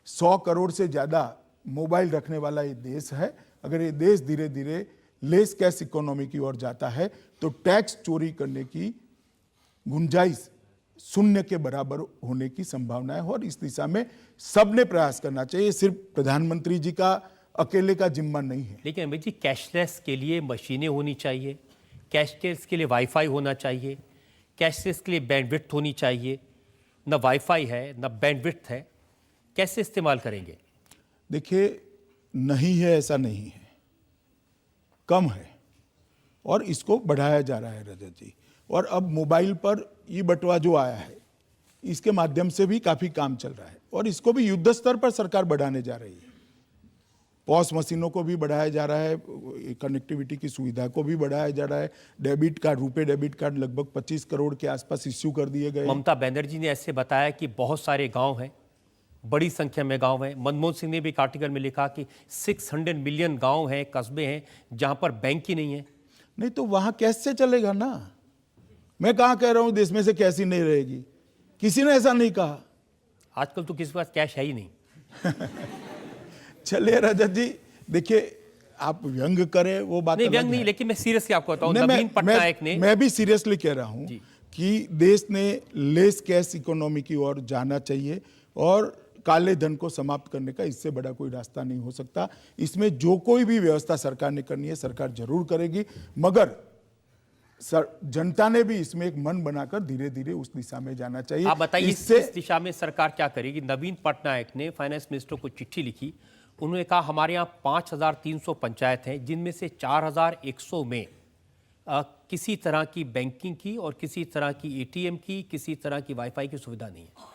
100 करोड़ से ज़्यादा मोबाइल रखने वाला ये देश है। अगर ये देश धीरे धीरे लेस कैश इकोनॉमी की ओर जाता है तो टैक्स चोरी करने की गुंजाइश शून्य के बराबर होने की संभावना है और इस दिशा में सबने प्रयास करना चाहिए। सिर्फ प्रधानमंत्री जी का अकेले का जिम्मा नहीं है। लेकिन अमित जी, कैशलेस के लिए मशीनें होनी चाहिए, कैशलेस के लिए वाईफाई होना चाहिए, कैशलेस के लिए बैंडविड्थ होनी चाहिए। न वाईफाई है न बैंडविड्थ है, कैसे इस्तेमाल करेंगे? देखिए, नहीं है ऐसा नहीं है, कम है और इसको बढ़ाया जा रहा है रजत जी। और अब मोबाइल पर ई बटवा जो आया है इसके माध्यम से भी काफी काम चल रहा है और इसको भी युद्ध स्तर पर सरकार बढ़ाने जा रही है। पॉस मशीनों को भी बढ़ाया जा रहा है, कनेक्टिविटी की सुविधा को भी बढ़ाया जा रहा है। डेबिट कार्ड, रुपए डेबिट कार्ड लगभग 25 करोड़ के आसपास इश्यू कर दिए गए। ममता बनर्जी ने ऐसे बताया कि बहुत सारे गांव हैं, बड़ी संख्या में गांव हैं। मनमोहन सिंह ने भी एक आर्टिकल में लिखा कि 600 मिलियन गांव हैं, कस्बे हैं जहां पर बैंक ही नहीं है। नहीं तो वहां कैसे चलेगा ना। मैं कहाँ कह रहा हूं देश में से कैसी नहीं रहेगी, किसी ने ऐसा नहीं कहा। आजकल तो किसी के पास कैश है ही नहीं। चलिए रजत जी, देखिए आप व्यंग करें वो बात नहीं, अलग व्यंग नहीं, है। लेकिन मैं सीरियसली आपको बताऊं, नहीं, नवीन पटनायक ने, मैं भी सीरियसली कह रहा हूं कि देश ने लेस कैश इकोनॉमी की ओर जाना चाहिए और काले धन को समाप्त करने का इससे बड़ा कोई रास्ता नहीं हो सकता। इसमें जो कोई भी व्यवस्था सरकार ने करनी है सरकार जरूर करेगी, मगर जनता ने भी इसमें एक मन बनाकर धीरे धीरे उस दिशा में जाना चाहिए। आप बताइए इस दिशा में सरकार क्या करेगी? नवीन पटनायक ने फाइनेंस मिनिस्टर को चिट्ठी लिखी। उन्होंने कहा हमारे यहाँ 5300 पंचायत हैं जिनमें से 4100 में किसी तरह की बैंकिंग की और किसी तरह की एटीएम की, किसी तरह की वाईफाई की सुविधा नहीं है।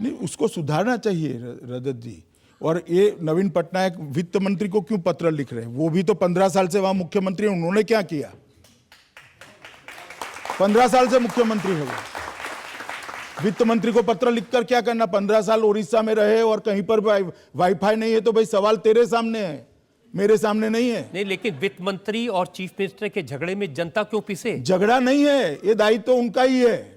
नहीं, उसको सुधारना चाहिए रजत जी। और ये नवीन पटनायक वित्त मंत्री को क्यों पत्र लिख रहे हैं? वो भी तो 15 साल से वहां मुख्यमंत्री हैं, उन्होंने क्या किया? 15 साल से मुख्यमंत्री है वो। वित्त मंत्री को पत्र लिखकर क्या करना? 15 साल उड़ीसा में रहे और कहीं पर वाईफाई नहीं है तो भाई सवाल तेरे सामने है, मेरे सामने नहीं है। नहीं, लेकिन वित्त मंत्री और चीफ मिनिस्टर के झगड़े में जनता क्यों पिसे? झगड़ा नहीं है, ये दायित्व तो उनका ही है।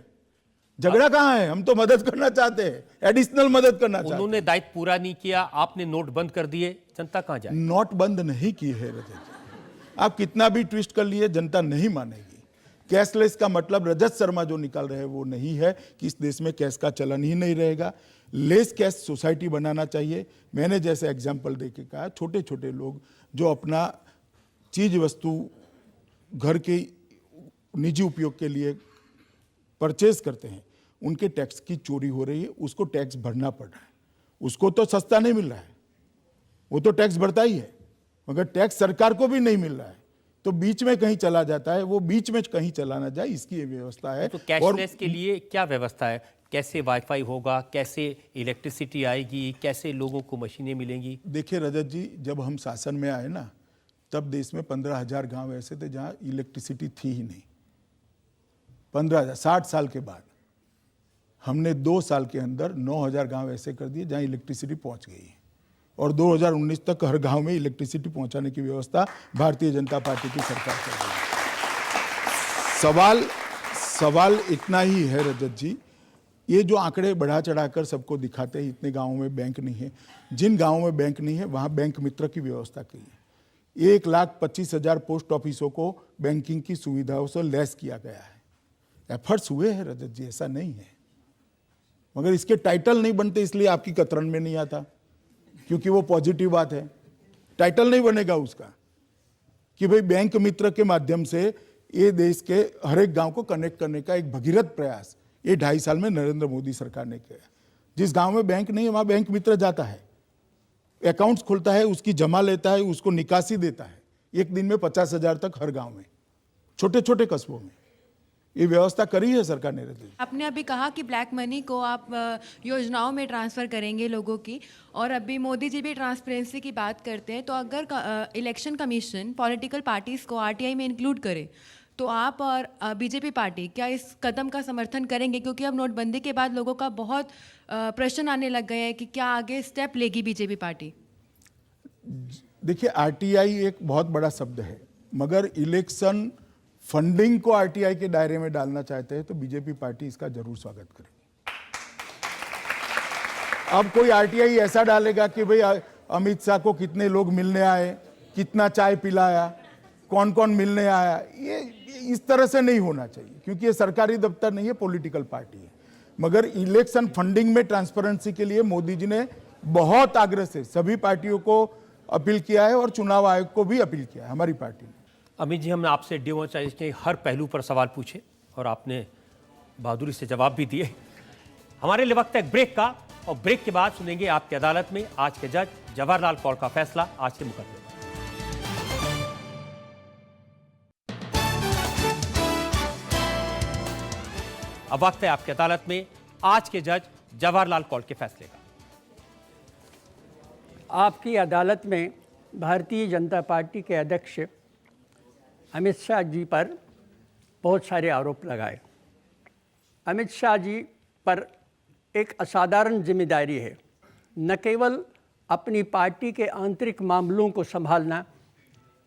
झगड़ा कहां है? हम तो मदद करना चाहते हैं, एडिशनल मदद करना चाहते हैं। उन्होंने दायित्व पूरा नहीं किया, आपने नोट बंद कर दिए, जनता कहां जाए? नोट बंद नहीं किए है रजत जी। आप कितना भी ट्विस्ट कर लिए जनता नहीं मानेगी। कैशलेस का मतलब रजत शर्मा जो निकाल रहे हैं वो नहीं है कि इस देश में कैश का चलन ही नहीं रहेगा। लेस कैश सोसाइटी बनाना चाहिए। मैंने जैसे एग्जाम्पल देके कहा, छोटे छोटे लोग जो अपना चीज वस्तु घर के निजी उपयोग के लिए परचेज करते हैं उनके टैक्स की चोरी हो रही है, उसको टैक्स भरना पड़ रहा है। उसको तो सस्ता नहीं मिल रहा है, वो तो टैक्स भरता ही है, मगर टैक्स सरकार को भी नहीं मिल रहा है तो बीच में कहीं चला जाता है। वो बीच में कहीं चला ना जाए, इसकी ये व्यवस्था है। तो कैशलेस के लिए क्या व्यवस्था है? कैसे वाईफाई होगा, कैसे इलेक्ट्रिसिटी आएगी, कैसे लोगों को मशीनें मिलेंगी? देखिए रजत जी, जब हम शासन में आए ना तब देश में 15,000 गांव ऐसे थे जहां इलेक्ट्रिसिटी थी ही नहीं। 15,000, 60 साल के बाद हमने 2 साल के अंदर 9,000 गांव ऐसे कर दिए जहां इलेक्ट्रिसिटी पहुंच गई है और 2019 तक हर गांव में इलेक्ट्रिसिटी पहुंचाने की व्यवस्था भारतीय जनता पार्टी की सरकार कर रही है। सवाल इतना ही है रजत जी, ये जो आंकड़े बढ़ा चढ़ाकर सबको दिखाते हैं इतने गांवों में बैंक नहीं है, जिन गांवों में बैंक नहीं है वहां बैंक मित्र की व्यवस्था की है। 1,25,000 पोस्ट ऑफिसों को बैंकिंग की सुविधाओं से लैस किया गया है। एफर्ट्स हुए हैं रजत जी, ऐसा नहीं है, मगर इसके टाइटल नहीं बनते इसलिए आपकी कतरन में नहीं आता, क्योंकि वो पॉजिटिव बात है। टाइटल नहीं बनेगा उसका कि भाई बैंक मित्र के माध्यम से ये देश के हर एक गांव को कनेक्ट करने का एक भगीरथ प्रयास ये 2.5 साल में नरेंद्र मोदी सरकार ने किया। जिस गांव में बैंक नहीं है वहां बैंक मित्र जाता है, अकाउंट्स खोलता है, उसकी जमा लेता है, उसको निकासी देता है। एक दिन में 50,000 तक हर गांव में, छोटे छोटे कस्बों में। ये व्यवस्था करी है सरकार ने। आपने अभी कहा कि ब्लैक मनी को आप योजनाओं में ट्रांसफ़र करेंगे लोगों की, और अभी मोदी जी भी ट्रांसपेरेंसी की बात करते हैं, तो अगर इलेक्शन कमीशन पॉलिटिकल पार्टीज़ को आरटीआई में इंक्लूड करे तो आप और बीजेपी पार्टी क्या इस कदम का समर्थन करेंगे? क्योंकि अब नोटबंदी के बाद लोगों का बहुत प्रश्न आने लग गए हैं कि क्या आगे स्टेप लेगी बीजेपी पार्टी। देखिए, आरटीआई एक बहुत बड़ा शब्द है, मगर इलेक्शन फंडिंग को आरटीआई के दायरे में डालना चाहते हैं तो बीजेपी पार्टी इसका जरूर स्वागत करेगी। अब कोई आरटीआई ऐसा डालेगा कि भाई अमित शाह को कितने लोग मिलने आए, कितना चाय पिलाया, कौन कौन मिलने आया, ये इस तरह से नहीं होना चाहिए, क्योंकि ये सरकारी दफ्तर नहीं है, पॉलिटिकल पार्टी है। मगर इलेक्शन फंडिंग में ट्रांसपेरेंसी के लिए मोदी जी ने बहुत आग्रह से सभी पार्टियों को अपील किया है और चुनाव आयोग को भी अपील किया है हमारी पार्टी ने। अमित जी, हमने आपसे डिमोनेटाइजेशन के हर पहलू पर सवाल पूछे और आपने बहादुरी से जवाब भी दिए। हमारे लिए वक्त है एक ब्रेक का, और ब्रेक के बाद सुनेंगे आपकी अदालत में आज के जज जवाहरलाल कौर का फैसला आज के मुकदमे में। अब वक्त है आपकी अदालत में आज के जज जवाहरलाल कौर के फैसले का। आपकी अदालत में भारतीय जनता पार्टी के अध्यक्ष अमित शाह जी पर बहुत सारे आरोप लगाए। अमित शाह जी पर एक असाधारण जिम्मेदारी है, न केवल अपनी पार्टी के आंतरिक मामलों को संभालना,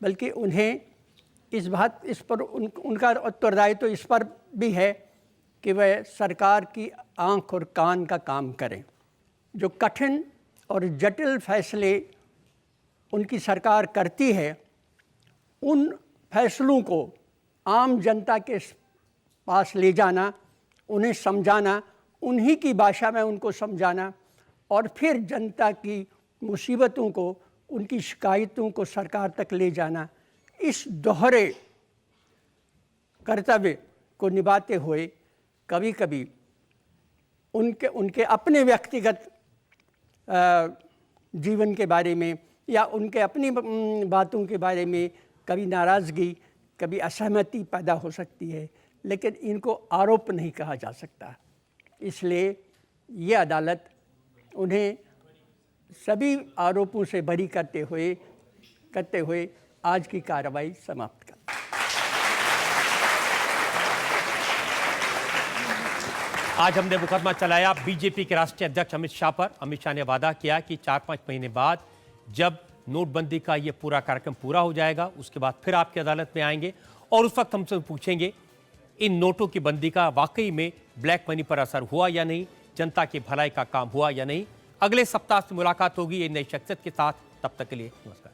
बल्कि उन्हें इस पर उनका उत्तरदायित्व इस पर भी है कि वह सरकार की आंख और कान का काम करें। जो कठिन और जटिल फैसले उनकी सरकार करती है, उन फैसलों को आम जनता के पास ले जाना, उन्हें समझाना, उन्हीं की भाषा में उनको समझाना, और फिर जनता की मुसीबतों को, उनकी शिकायतों को सरकार तक ले जाना, इस दोहरे कर्तव्य को निभाते हुए कभी कभी उनके अपने व्यक्तिगत जीवन के बारे में या उनके अपनी बातों के बारे में कभी नाराज़गी, कभी असहमति पैदा हो सकती है, लेकिन इनको आरोप नहीं कहा जा सकता। इसलिए ये अदालत उन्हें सभी आरोपों से बरी करते हुए आज की कार्रवाई समाप्त कर। आज हमने मुकदमा चलाया बीजेपी के राष्ट्रीय अध्यक्ष अमित शाह पर। अमित शाह ने वादा किया कि 4-5 महीने बाद जब नोटबंदी का ये पूरा कार्यक्रम पूरा हो जाएगा, उसके बाद फिर आपकी अदालत में आएंगे और उस वक्त हमसे पूछेंगे इन नोटों की बंदी का वाकई में ब्लैक मनी पर असर हुआ या नहीं, जनता की भलाई का काम हुआ या नहीं। अगले सप्ताह से मुलाकात होगी एक नई शख्सियत के साथ। तब तक के लिए नमस्कार।